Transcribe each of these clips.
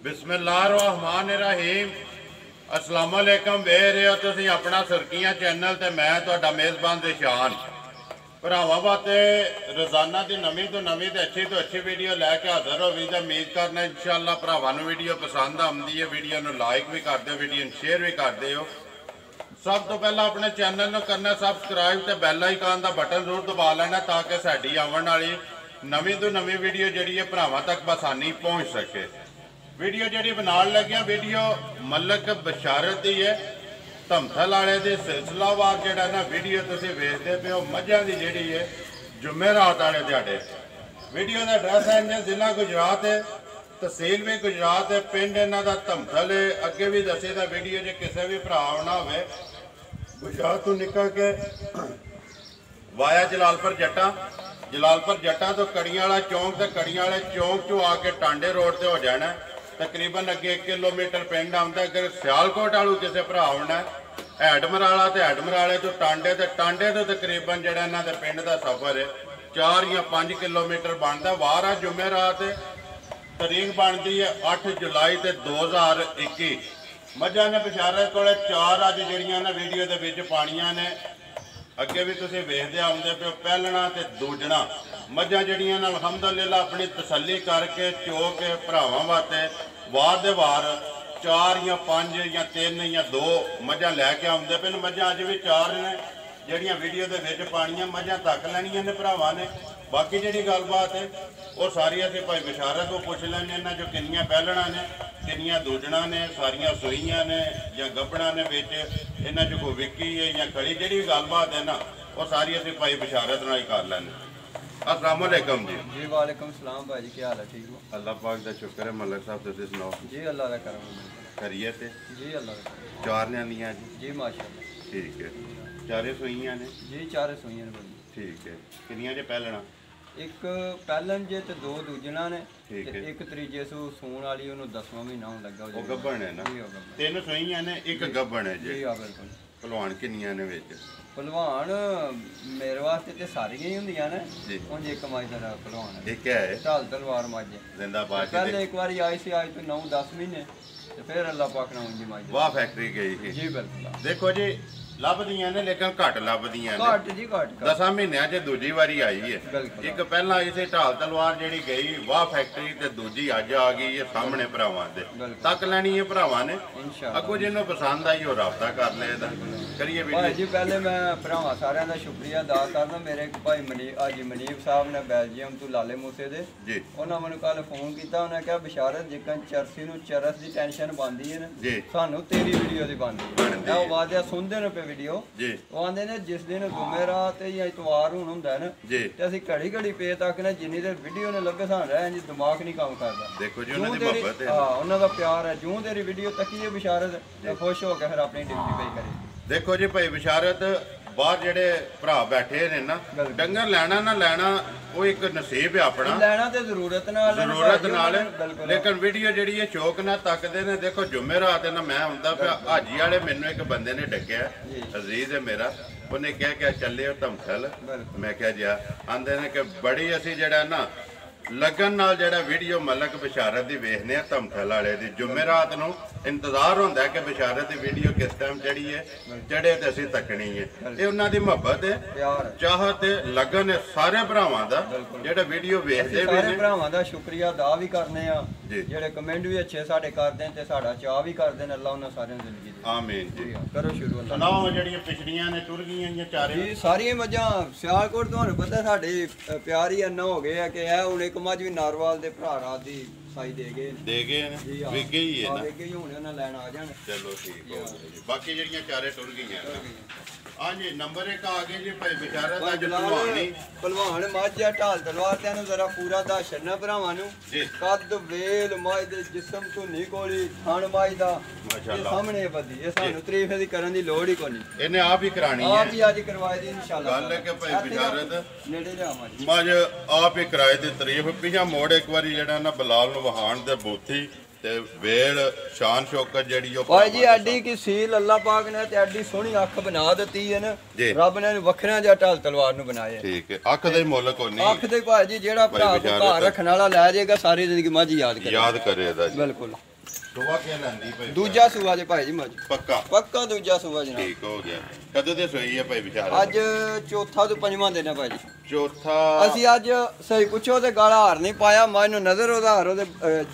बिस्मिल्लाहिर्रहमानिर्रहीम अस्सलाम वालेकुम। वे रहे हो तुसीं अपना सुर्खियां चैनल ते मैं तुहाडा मेज़बान दिशान भरावां वास्ते रोज़ाना की नवीं तो नवीं ते अच्छी वीडियो लैके हाज़र हो भी उम्मीद करना इंशाअल्लाह भरावां नूं वीडियो पसंद आउंदी है। वीडियो नूं लाइक भी कर दिओ, वीडियो नूं शेयर भी कर दिओ। सब तो पहला अपने चैनल नूं करना सबसक्राइब ते बैल आइकन का बटन जरूर दबा लेना ताकि साडी आउण वाली नवीं तो नवीं वीडियो जिहड़ी है भरावां तक बसानी पहुँच सके। वीडियो जी बनाने लगे वीडियो मलक बशारत की है। धमथल वाले की सिलसिलावार जोड़ा ना वीडियो तुम वेखते पे हो मझां की जी है जुमेरात वाले दिहाड़े। वीडियो का एड्रैस है इंजन जिला गुजरात है, तहसील भी गुजरात है, पिंड इन्हों का धमथल है। अगे भी दसे था वीडियो जो किसी भी भरा आना हो गुजरात तो निकल के वाया जलालपुर जट्टा, जलालपुर जट्टा तो कड़ियां वाला चौंक तो कड़ियां वाले चौंक चो आके टांडे रोड से हो जाना। तकरीबन अगे 1 किलोमीटर पिंड आता। अगर सियालकोट वालू किसी भरा आना हैडमराला तो हैडमराले तो टांडे तो तकरीबन जो इन्हों के पिंड का सफ़र है 4 या 5 किलोमीटर बनता। वार आ जुमेरात तरीक बनती है 8 जुलाई 2021। मझां ने बशारत को 4 अज जड़ियां ने वीडियो के विच पाणियां ने। अगे भी तुसीं वेखदे आउंदे पे पहलना ते दूजना मझां जड़ियां ने अलहमदुलिल्लाह अपनी तसल्ली करके चो के भरावां वास्ते वार दे वार 4 या 5 या 3 या 2 मझां लैके आउंदे पे। मझां अज भी 4 ने जड़ियां वीडियो के विच पाणियां मझां तक लैणियां ने भरावां ने। बाकी जी गलबात है वो सारी असीं भाई बशारत को पुछ लैंदे इन्हां चों किन्नियां पहलणा ने किन्नियां दूजणा ने सारियां सूईयां ने या गब्बड़ां ने विच इन्हां चों कोई विकी है या खड़ी जी गलबात है ना वो सारी असीं भाई बशारत नाल ही कर लैंदे। अस्सलाम वालेकुम जी। जी वालेकुम सलाम भाई जी, क्या हाल है? ठीक हो? अल्लाह पाक का शुक्र है। मलक साहब तुसीं सुनाओ? जी अल्लाह का करम खैरियत है जी। अल्लाह का करम। 4 न्यानियां जी? जी माशाअल्लाह। ठीक है। 4 सूईयां ने? जी 4 सूईयां ने भाई। ठीक है। किन्नियां जे पहलणा? एक पहलन जे ते 2 दूजना ने ठीक है। एक त्रीजे सू सूण वाली ओनू 10वां महीना होण लगा वो गब्बण है ना? जी वो गब्बण। 3 सूईयां ने एक गब्बण है जी? जी हां बिल्कुल। पहलवान किन्नियां ने विच? पहलवान मेरे वास्ते ते सारियां ही हुंदियां ने जी। उंज एक माइदा दा पहलवान है। ये क्या है? ढाल तलवार माजे जिंदाबाद। पहले एक बार आई सी आज तो 9-10 महीने ते फिर अल्लाह पाक ने उंज माजे वाह फैक्ट्री गई थी जी बिल्कुल। देखो जी लभदियां ने लेकिन घट लभदियां ने। घट जी घट 10 महीनों च दूजी बारी आई है। बिल्कुल। एक पहला आई सी ढाल तलवार जी गई वाह फैक्ट्री ते दूजी अज आ गई है सामने भरावां दे तक लैनी है भरावां ने। अगों जिन्होंने पसंद आई वो रब्ता कर ले करिए भाई जी। पहले मैं भरावां सारिਆਂ ਦਾ शुक्रिया अदा करना। मेरे एक भाई मनीब साहब ने बेल्जियम तो लाले मूसे दे जी उन्होंने मैंने कल फोन किया। उन्हें कहा बशारत जिकन चरसी नूं चरस की टेंशन बनती है ना जी सानू तेरी वीडियो की बनती है। वो वादिया सुनते ने पे वीडियो जी वो आंदे ने जिस दिन जुमेरात या इतवार हुण हुंदा है ना जी ते असीं घड़ी घड़ी पे तक ना जिन्नी देर वीडियो ने लगे सान रहे जी दिमाग नहीं काम करदा। देखो जी उन्हां दी मोहब्बत है। हां उन्हां दा प्यार है। जूं तेरी वीडियो तकीए बशारत ते खुश हो के फिर अपनी ड्यूटी पे करे। देखो जी भाई बशारत बाहर जेडे भरा बैठे ने ना डंगर लैना ना लैना वो एक नसीब है अपना लैना ते जरूरत नाल लेकिन वीडियो जी है शौक ना तकते ने। देखो जुमेरात ना मैं आंदा पिया हाजी वाले मैनू एक बंदे ने डकया अजीज है मेरा उन्हें क्या चले धमथल मैं क्या जा आंदे ने कि बड़ी असी जड़ा ना लगन नाल जड़ा वीडियो मलक बशारत की वेखने धमथल वाले की जुमेरात नूं इंतजार होंदा है कि बशारत की वीडियो किस टाइम चढ़ी है चढ़े तो असीं तकनी है। ये उन्हां दी मोहब्बत है चाहत लगन है सारे भरावां दा जेड़ा वीडियो वेखदे भी सारे भरावां दा शुक्रिया अदा भी करने आ जेड़े कमेंट भी अच्छे साडे करदे ते साडा चाह भी करदे ने। अल्लाह उन्हां सारियां जिंदगी दे आमीन जी। करो शुरू। सुनाओ जेड़ियां पिछड़ियां ने टुर गईयां या चारे जी सारियां मझां सियालकोट तुहानूं पता साडे प्यार ही इन्ना हो गया कि ए हुण एक मझ भी नारवाल दे भरा रात दी साई दे गए ने विक गई है ना विक गई हुण उन्हां लैण आ जाण। चलो ठीक हो गया। बाकी जेड़ियां चारे टुर गईयां हाँ जी नंबर 1 आ गए जी भाई बशारत अज पहलवान माझा ढाल तलवार तेन जरा पूरा दस छड़ना भरावां नूं कद वेल मझ दे जिस्म धुनी कोली थण मझ दा सामने बदी ये सानू तारीफ दी करन दी लोड़ ही कोनी। इन्हें आप ही करानी है? आप ही आज करवाए दी इंशाल्लाह। गल है कि भाई बशारत नेड़े जावां मझ आप ही कराए दी तारीफ पिछा मोड़ एक बारी जेड़ा ना बिलाल नूं वहाण दे बूथी ते वेल शान शौकत जेड़ी ओ भाई जी एडी की सील अल्लाह पाक ने ते एडी सोहनी अख बना दी है ना रब ने वखरा जा ढाल तलवार नु बनाया। ठीक है अख दे मुल कोनी अख दे भाई जी जेड़ा भरा को घर रखन वाला ले जाएगा सारी जिंदगी मझ याद करेगा। बिल्कुल ਸੂਆ ਕੀ ਲੈਂਦੀ ਭਾਈ? ਦੂਜਾ ਸੂਆ ਜੇ ਭਾਈ ਜੀ ਮੱਝ। ਪੱਕਾ ਦੂਜਾ ਸੂਆ ਜਨਾਬ। ਠੀਕ ਹੋ ਗਿਆ। ਕਦੋਂ ਦੇ ਸੋਈ ਹੈ ਭਾਈ ਵਿਚਾਰਾ? ਅੱਜ ਚੌਥਾ ਤੋਂ ਪੰਜਵਾਂ ਦਿਨ ਹੈ ਭਾਈ ਜੀ। ਚੌਥਾ। ਅਸੀਂ ਅੱਜ ਸਹੀ ਪੁੱਛੋ ਤੇ ਗਾਲਾ ਹਾਰ ਨਹੀਂ ਪਾਇਆ, ਮੈਂ ਇਹਨੂੰ ਨਜ਼ਰ ਉਧਾਰ ਉਹਦੇ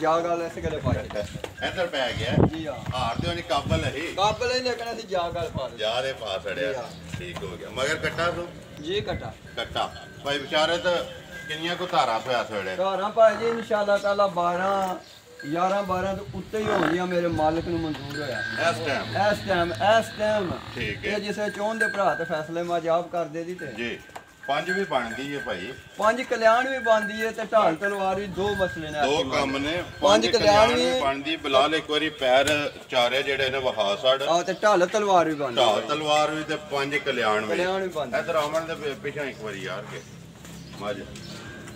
ਜਾ ਗੱਲ ਇਸ ਗਲੇ ਪਾਇਆ। ਇੱਧਰ ਪੈ ਗਿਆ ਜੀ ਹਾਂ। ਹਾਰ ਤੇ ਉਹਨੇ ਕਾਬਲ ਹੈ ਕਾਬਲ ਹੀ ਲੇਕਿਨ ਅਸੀਂ ਜਾ ਗੱਲ ਪਾ ਜਾ ਦੇ ਪਾ ਛੜਿਆ। ਠੀਕ ਹੋ ਗਿਆ। ਮਗਰ ਕੱਟਾ ਤੂੰ? ਜੀ ਕੱਟਾ ਭਾਈ ਵਿਚਾਰੇ ਤਾਂ ਕਿੰਨੀਆਂ ਕੋ ਧਾਰਾਂ ਪਿਆ ਸਵੇਲੇ? ਧਾਰਾਂ ਭਾਈ ਜੀ ਇਨਸ਼ਾਅੱਲਾ ਤਾਲਾ 11 ਤੋਂ ਉੱਤੇ ਹੀ ਹੋਣੀਆਂ, ਮੇਰੇ ਮਾਲਕ ਨੂੰ ਮਨਜ਼ੂਰ ਹੋਇਆ ਇਸ ਟਾਈਮ। ਠੀਕ ਹੈ। ਇਹ ਜਿਸੇ ਚੋਣ ਦੇ ਭਰਾ ਤੇ ਫੈਸਲੇ ਮੈਂ ਜਾਬ ਕਰਦੇ ਦੀ ਤੇ ਜੀ। 5 ਵੀ ਬਣਦੀ ਹੈ ਭਾਈ। 5 ਕਲਿਆਣ ਵੀ ਬਣਦੀ ਹੈ ਤੇ ਢਾਲ ਤਲਵਾਰ ਵੀ, ਦੋ ਮਸਲੇ ਨੇ। ਦੋ ਕੰਮ ਨੇ। 5 ਕਲਿਆਣ ਵੀ ਬਣਦੀ। ਬਲਾਲ ਇੱਕ ਵਾਰੀ ਪੈਰ ਚਾਰੇ ਜਿਹੜੇ ਨੇ ਵਹਾ ਛੜ। ਆ ਤੇ ਢਾਲ ਤਲਵਾਰ ਵੀ ਬਣਦੀ। ਢਾਲ ਤਲਵਾਰ ਵੀ ਤੇ 5 ਕਲਿਆਣ ਵੀ ਬਣਦੀ। ਇਧਰ ਆਮਣ ਦੇ ਪਿੱਛੇ ਇੱਕ ਵਾਰੀ ਯਾਰ ਕੇ ਮੱਝ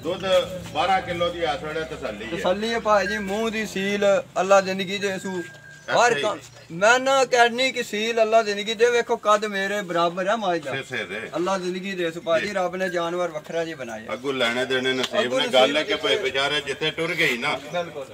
ਦੁੱਧ 12 ਕਿਲੋ ਦੀ ਇਸ ਵੇਲੇ ਤਸੱਲੀ ਹੈ ਭਾਈ ਜੀ। ਮੂੰਹ ਦੀ ਸੀਲ ਅੱਲਾ ਜ਼ਿੰਦਗੀ ਦੇ ਸੂ ਹਰ ਮੈਂ ਨਾ ਕਹਿਣੀ ਕਿ ਸੀਲ ਅੱਲਾ ਜ਼ਿੰਦਗੀ ਦੇ। ਵੇਖੋ ਕੱਦ ਮੇਰੇ ਬਰਾਬਰ ਹੈ ਮਾਜ ਦਾ। ਅੱਲਾ ਜ਼ਿੰਦਗੀ ਦੇ ਸੂ ਭਾਜੀ। ਰੱਬ ਨੇ ਜਾਨਵਰ ਵੱਖਰਾ ਜੀ ਬਣਾਇਆ। ਅੱਗੂ ਲੈਣੇ ਦੇਣੇ ਨਸੀਬ ਨੇ। ਗੱਲ ਹੈ ਕਿ ਭਾਈ ਵਿਚਾਰੇ ਜਿੱਥੇ ਟੁਰ ਗਈ ਨਾ,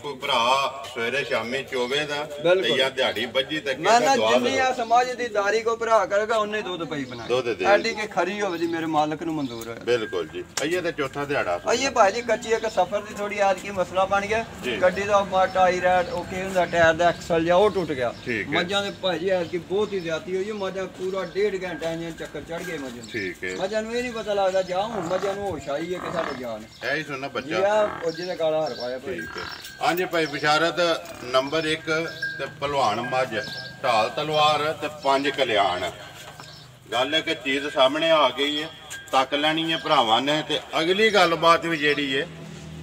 ਕੋਈ ਭਰਾ ਸਵੇਰੇ ਸ਼ਾਮੀ ਚੋਵੇ ਦਾ ਤੇ ਜਾਂ ਦਿਹਾੜੀ ਵੱਜੀ ਤੇ ਮੈਂ ਨਾ ਜਿੰਨੀ ਆ ਸਮਾਜ ਦੀ ਦਾਰੀ ਕੋ ਭਰਾ ਕਰੇਗਾ ਉਹਨੇ ਦੁੱਧ ਪਈ ਬਣਾ ਐਡੀ ਕਿ ਖਰੀ ਹੋਵੇ ਜੀ, ਮੇਰੇ ਮਾਲਕ ਨੂੰ ਮਨਜ਼ੂਰ ਹੈ। ਬਿਲਕੁਲ ਜੀ। ਅਈਏ ਤੇ ਚੌਥਾ ਦਿਹਾੜਾ ਅਈਏ ਭਾਜੀ ਕੱਚੀ ਇੱਕ ਸਫ਼ਰ ਦੀ ਥੋੜੀ ਆਦ ਕੀ ਮਸਲਾ ਬਣ ਗਿਆ। ਗੱਡੀ ਦਾ ਟਾਈ ਰੈਡ ਉਹ ਕੀ ਹੁੰਦਾ, ਟਾਇਰ ਦਾ ਐਕਸਲ ਜਾਂ ਉਹ ਟੁੱਟ ਗਿਆ। ਮੱਝਾਂ ਦੇ ਭਾਜੀ ਐ ਕਿ ਬਹੁਤ ਹੀ ਜ਼ਿਆਤੀ ਹੋਈ। ਮੱਝਾਂ ਪੂਰਾ 1.5 ਘੰਟਾ ਇੰਨੇ ਚੱਕਰ ਚੜ ਗਏ ਮੱਝਾਂ। ਠੀਕ ਹੈ। ਮੱਝਾਂ ਨੂੰ ਇਹ ਨਹੀਂ ਪਤਾ ਲੱਗਦਾ ਜਾ ਹੁਣ ਮੱਝਾਂ ਨੂੰ ਹੋਸ਼ ਆਈ ਹੈ ਕਿ ਸਾਡੇ ਜਾਨ ਐ ਹੀ ਸੁਣਨਾ ਬੱਚਾ ਜੀ ਆ ਉਹ ਜਿਹਨੇ ਕਾਲਾ ਹਰ ਪਾਇਆ ਭਾਈ। ਠੀਕ ਹੈ। ਹਾਂਜੀ ਭਾਈ ਬਿਸ਼ਾਰਤ ਨੰਬਰ 1 ਤੇ ਭਲਵਾਨ ਮੱਝ, ਢਾਲ ਤਲਵਾਰ ਤੇ 5 ਕਲਿਆਣ। ਗੱਲ ਹੈ ਕਿ ਚੀਜ਼ ਸਾਹਮਣੇ ਆ ਗਈ ਹੈ, ਤੱਕ ਲੈਣੀ ਹੈ ਭਰਾਵਾਂ ਨੇ। ਤੇ ਅਗਲੀ ਗੱਲਬਾਤ ਵੀ ਜਿਹੜੀ ਹੈ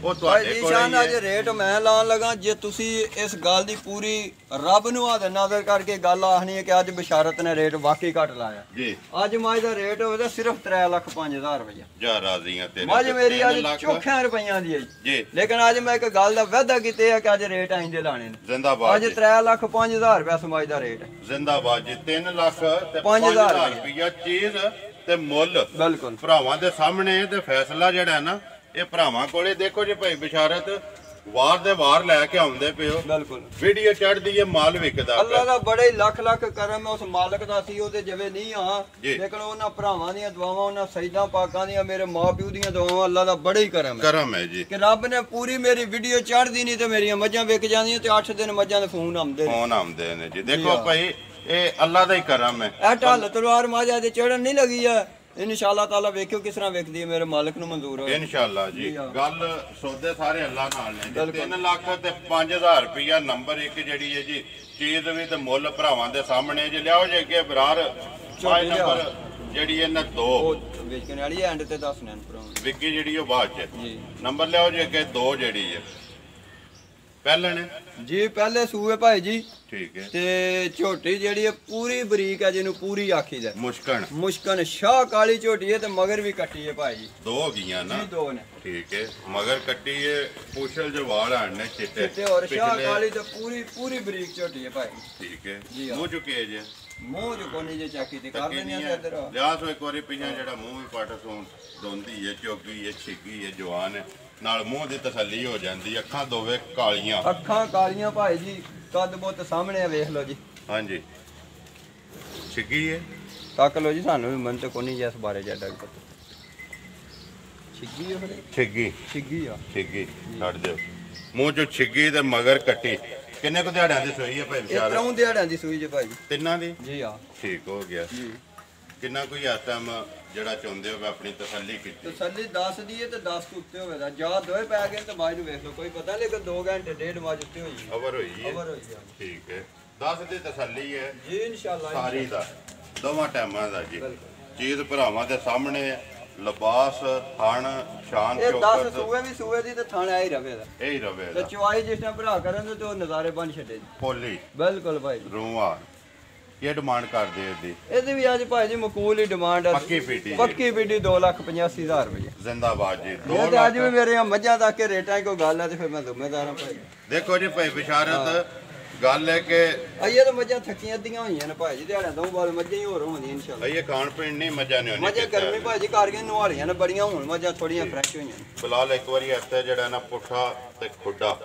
ਉਹ ਤੁਹਾਡੇ ਕੋਲ ਹੀ ਹੈ। ਅੱਜ ਰੇਟ ਮੈਂ ਲਾਉਣ ਲੱਗਾ। ਜੇ ਤੁਸੀਂ ਇਸ ਗੱਲ ਦੀ ਪੂਰੀ ਰੱਬ ਨੂੰ ਆਦ ਨਜ਼ਰ ਕਰਕੇ ਗੱਲ ਆਖਣੀ ਹੈ ਕਿ ਅੱਜ ਬਿਸ਼ਾਰਤ ਨੇ ਰੇਟ ਵਾਕਈ ਘੱਟ ਲਾਇਆ ਜੀ। ਅੱਜ ਮੱਝ ਦਾ ਰੇਟ ਹੋਵੇ ਤਾਂ ਸਿਰਫ 3,05,000 ਰੁਪਇਆ। ਜਾ ਰਾਜ਼ੀਆਂ ਤੇਰੇ ਮੱਝ ਮੇਰੀ ਅੱਜ ਚੋਖਿਆਂ ਰੁਪਈਆਂ ਦੀ ਹੈ ਜੀ। ਲੇਕਿਨ ਅੱਜ ਮੈਂ ਇੱਕ ਗੱਲ ਦਾ ਵਾਅਦਾ ਕੀਤੇ ਆ ਕਿ ਅੱਜ ਰੇਟ ਆਇੰਦੇ ਲਾਣੇ ਨੇ। ਜ਼ਿੰਦਾਬਾਦ। ਅੱਜ 3,05,000 ਰੁਪਇਆ ਸਮਝ ਦਾ ਰੇਟ ਹੈ। ਜ਼ਿੰਦਾਬਾਦ ਜੀ। 3 ਲੱਖ ਤੇ 5,000 ਰੁਪਇਆ ਚੀਜ਼ ਤੇ ਮੁੱਲ ਬਿਲਕੁਲ ਭਰਾਵਾਂ ਦੇ ਸਾਹਮਣੇ। ਤੇ ਫੈਸਲਾ ਜਿਹੜਾ ਹੈ ਨਾ ਇਹ ਭਰਾਵਾਂ ਕੋਲੇ। ਦੇਖੋ ਜੀ ਭਾਈ ਬਿਸ਼ਾਰਤ ਵਾਰ ਦੇ ਵਾਰ ਲੈ ਕੇ ਆਉਂਦੇ ਪਿਓ। ਬਿਲਕੁਲ ਵੀਡੀਓ ਚੜਦੀ ਹੈ, ਮਾਲ ਵਿਕਦਾ। ਅੱਲਾ ਦਾ ਬੜਾ ਹੀ ਲੱਖ ਲੱਖ ਕਰਮ ਹੈ ਉਸ ਮਾਲਕ ਦਾ। ਸੀ ਉਹਦੇ ਜਿਵੇਂ ਨਹੀਂ ਆ, ਲੇਕਿਨ ਉਹਨਾਂ ਭਰਾਵਾਂ ਦੀਆਂ ਦੁਆਵਾਂ, ਉਹਨਾਂ ਸਜਦਾ ਪਾਕਾਂ ਦੀਆਂ, ਮੇਰੇ ਮਾਪਿਓ ਦੀਆਂ ਦੁਆਵਾਂ, ਅੱਲਾ ਦਾ ਬੜਾ ਹੀ ਕਰਮ ਹੈ ਜੀ। ਕਿ ਰੱਬ ਨੇ ਪੂਰੀ ਮੇਰੀ ਵੀਡੀਓ ਚੜਦੀ ਨਹੀਂ ਤੇ ਮੇਰੀਆਂ ਮੱਝਾਂ ਵਿਕ ਜਾਂਦੀਆਂ ਤੇ 8 ਦਿਨ ਮੱਝਾਂ ਦੇ ਫੋਨ ਆਉਂਦੇ ਨੇ ਜੀ। ਦੇਖੋ ਭਾਈ ਇਹ ਅੱਲਾ ਦਾ ਹੀ ਕਰਮ ਹੈ। ਇਹ ਢਾਲ ਤਲਵਾਰ ਮੱਝਾਂ ਦੇ ਚੜਨ ਨਹੀਂ ਲੱਗੀ ਆ। ਇਨਸ਼ਾਅੱਲਾ ਤਾਲਾ ਵੇਖਿਓ ਕਿਸ ਤਰ੍ਹਾਂ ਵੇਖਦੀ ਹੈ, ਮੇਰੇ ਮਾਲਕ ਨੂੰ ਮਨਜ਼ੂਰ ਹੋਵੇ ਇਨਸ਼ਾਅੱਲਾ ਜੀ। ਗੱਲ ਸੌਦੇ ਸਾਰੇ ਅੱਲਾ ਨਾਲ ਨੇ। 3 ਲੱਖ ਤੇ 5,000 ਰੁਪਇਆ ਨੰਬਰ 1 ਜਿਹੜੀ ਹੈ ਜੀ। ਚੀਜ਼ ਵੀ ਤੇ ਮੁੱਲ ਭਰਾਵਾਂ ਦੇ ਸਾਹਮਣੇ ਜੇ ਲਿਆਓ ਜੇ ਅੱਗੇ ਬਰਾਰ ਨੰਬਰ ਜਿਹੜੀ ਇਹਨਾਂ 2 ਵੇਚਣ ਵਾਲੀ ਐਂਡ ਤੇ ਦੱਸ ਨੇ ਵਿਕੀ ਜਿਹੜੀ ਉਹ ਬਾਅਦ ਚ ਜੀ। ਨੰਬਰ ਲਿਆਓ ਜੇ ਅੱਗੇ 2 ਜਿਹੜੀ ਹੈ ਪਹਿਲੇ ਨੇ ਜੀ। ਪਹਿਲੇ ਸੂਏ ਭਾਈ ਜੀ। ਠੀਕ ਹੈ। ਤੇ ਝੋਟੀ ਜਿਹੜੀ ਹੈ ਪੂਰੀ ਬਰੀਕ ਹੈ, ਜਿਹਨੂੰ ਪੂਰੀ ਆਖੀਦਾ। ਮੁਸ਼ਕਣ ਸ਼ਾਹ ਕਾਲੀ ਝੋਟੀ ਹੈ ਤੇ ਮਗਰ ਵੀ ਕੱਟੀ ਹੈ ਭਾਈ ਜੀ। 2 ਹੋ ਗਈਆਂ ਨਾ ਜੀ 2 ਨੇ। ਠੀਕ ਹੈ। ਮਗਰ ਕੱਟੀ ਹੈ, ਪੁੱਛਲ ਜਵਾਲ ਆਣੇ ਚਿੱਟੇ ਔਰ ਸ਼ਾਹ ਕਾਲੀ ਤੇ ਪੂਰੀ ਬਰੀਕ ਝੋਟੀ ਹੈ ਭਾਈ। ਠੀਕ ਹੈ। ਮੂੰਹ ਚੁੱਕੇ ਜੇ ਮੂੰਹ ਜੋ ਕੋਨੀ ਜੇ ਚੱਕੀ ਤੇ ਕਰ ਲੈਣੀ ਆ ਇੱਧਰ ਲਿਆ ਸੋ ਇੱਕ ਵਾਰੀ ਪਿਛਾ ਜਿਹੜਾ ਮੂੰਹ ਵੀ ਪੱਟ ਸੋਂ ਦੋਂਦੀ ਹੈ, ਚੋਗੀ ਹੈ, ਛਿੱਗੀ ਹੈ, ਜਵਾਨ ਹੈ, ਨਾਲ ਮੂੰਹ ਦੀ ਤਸੱਲੀ ਹੋ ਜਾਂਦੀ। ਅੱਖਾਂ ਦੋਵੇਂ ਕਾਲੀਆਂ। ਅੱਖਾਂ ਕਾਲੀਆਂ ਭਾਈ ਜੀ। ਕੱਦ ਬੁੱਤ ਸਾਹਮਣੇ ਆ, ਵੇਖ ਲਓ ਜੀ। ਹਾਂਜੀ ਛਿੱਗੀ ਹੈ। ਤੱਕ ਲਓ ਜੀ। ਸਾਨੂੰ ਵੀ ਮਨ ਤੇ ਕੋਨੀ ਜੇ ਇਸ ਬਾਰੇ ਜਿਆਦਾ ਪਤਾ। ਛਿੱਗੀ ਹੈ। ਛਿੱਗੀ ਆ। ਛਿੱਗੀ ਛੱਡ ਦਿਓ। ਮੂੰਹ ਚੋਂ ਛਿੱਗੀ ਤੇ ਮਗਰ ਕੱਟੀ। ਕਿੰਨੇ ਕੁ ਦਿਹਾੜਿਆਂ ਦੀ ਸੂਈ ਹੈ ਭਾਈ ਵਿਚਾਰ? 3 ਦਿਹਾੜਿਆਂ ਦੀ ਸੂਈ ਜੇ ਭਾਈ। ਤਿੰਨਾਂ ਦੀ ਜੀ ਆ। ਠੀਕ ਹੋ ਗਿਆ ਜੀ। ਕਿੰਨਾ ਕੋਈ ਆਟਮ ਜਿਹੜਾ ਚਾਹੁੰਦੇ ਹੋ ਆਪਣੀ ਤਸੱਲੀ ਕੀਤੀ? ਤਸੱਲੀ 10 ਦੀ ਹੈ ਤੇ 10 ਤੋਂ ਉੱਤੇ ਹੋਵੇ ਦਾ। ਜਾਂ ਦੋਵੇਂ ਪੈ ਗਏ ਤੇ ਬਾਅਦ ਨੂੰ ਵੇਖ ਲਓ ਕੋਈ ਪਤਾ ਲੇਕਿਨ 2 ਘੰਟੇ 1.5 ਵਜੇ ਉੱਤੇ ਹੋਈ ਹੈ। ਓਵਰ ਹੋਈ ਹੈ। ਠੀਕ ਹੈ। 10 ਦੀ ਤਸੱਲੀ ਹੈ ਜੀ ਇਨਸ਼ਾਅੱਲਾ। ਸਾਰੀ ਦਾ ਦੋਵਾਂ ਟਾਈਮਾਂ ਦਾ ਜੀ। ਚੀਜ਼ ਭਰਾਵਾਂ ਦੇ ਸਾਹਮਣੇ ਲਿਬਾਸ ਥਣ ਸ਼ਾਨ ਇਹ 10 ਸੂਏ ਵੀ ਸੂਏ ਦੀ ਤੇ ਥਣ ਆ ਹੀ ਰਵੇ ਦਾ। ਇਹ ਹੀ ਰਵੇ ਤੇ ਚੁਆਈ ਜਿਸ ਨਾਲ ਭਰਾ ਕਰਨ ਤੇ ਉਹ ਨਜ਼ਾਰੇ ਬਣ ਛੱਡੇ ਜੀ। ਪੋਲੀ ਬਿਲਕੁਲ ਭਾਈ। ਰੂਆ ਕੀ ਡਿਮਾਂਡ ਕਰਦੇ ਇਹਦੀ? ਇਹਦੀ ਵੀ ਅੱਜ ਭਾਈ ਜੀ ਮਕੂਲ ਹੀ ਡਿਮਾਂਡ ਹੈ। ਪੱਕੀ ਪੀਟੀ 2,85,000 ਰੁਪਏ। ਜ਼ਿੰਦਾਬਾਦ ਜੀ। ਇਹ ਤੇ ਅੱਜ ਵੀ ਮੇਰੇ ਮੱਝਾਂ ਦਾ ਕਿ ਰੇਟਾਂ ਕੋਈ ਗੱਲ ਹੈ ਤੇ ਫਿਰ ਮੈਂ ਜ਼ਿੰਮੇਦਾਰ ਹਾਂ ਭਾਈ। ਦੇਖੋ ਜੀ ਭਾਈ ਬਿਸ਼ਾਰਤ ਗੱਲ ਹੈ ਕਿ ਅਈਏ ਤਾਂ ਮੱਝਾਂ ਥੱਕੀਆਂ ਅੱਧੀਆਂ ਹੋਈਆਂ ਨੇ ਭਾਈ ਜੀ। ਦਿਹਾੜਿਆਂ ਤੋਂ ਬਾਅਦ ਮੱਝਾਂ ਹੀ ਹੋਰ ਹੋਣੀਆਂ ਇਨਸ਼ਾਅੱਲਾ। ਅਈਏ ਖਾਣ ਪੀਣ ਨਹੀਂ ਮੱਝਾਂ ਨੇ ਹੋਣੀ। ਮੱਝਾਂ ਗਰਮੀ ਭਾਈ ਜੀ ਕਰ ਕੇ ਨਵਾਲੀਆਂ ਨੇ ਬੜੀਆਂ, ਹੁਣ ਮੱਝਾਂ ਥੋੜੀਆਂ ਫਰੈਸ਼ ਹੋਈਆਂ ਨੇ। ਫਿਲਹਾਲ ਇੱਕ ਵਾਰੀ ਇੱਥੇ ਜਿਹੜਾ ਨਾ ਪੁੱਠਾ ਤੇ ਖੁੱਡਾ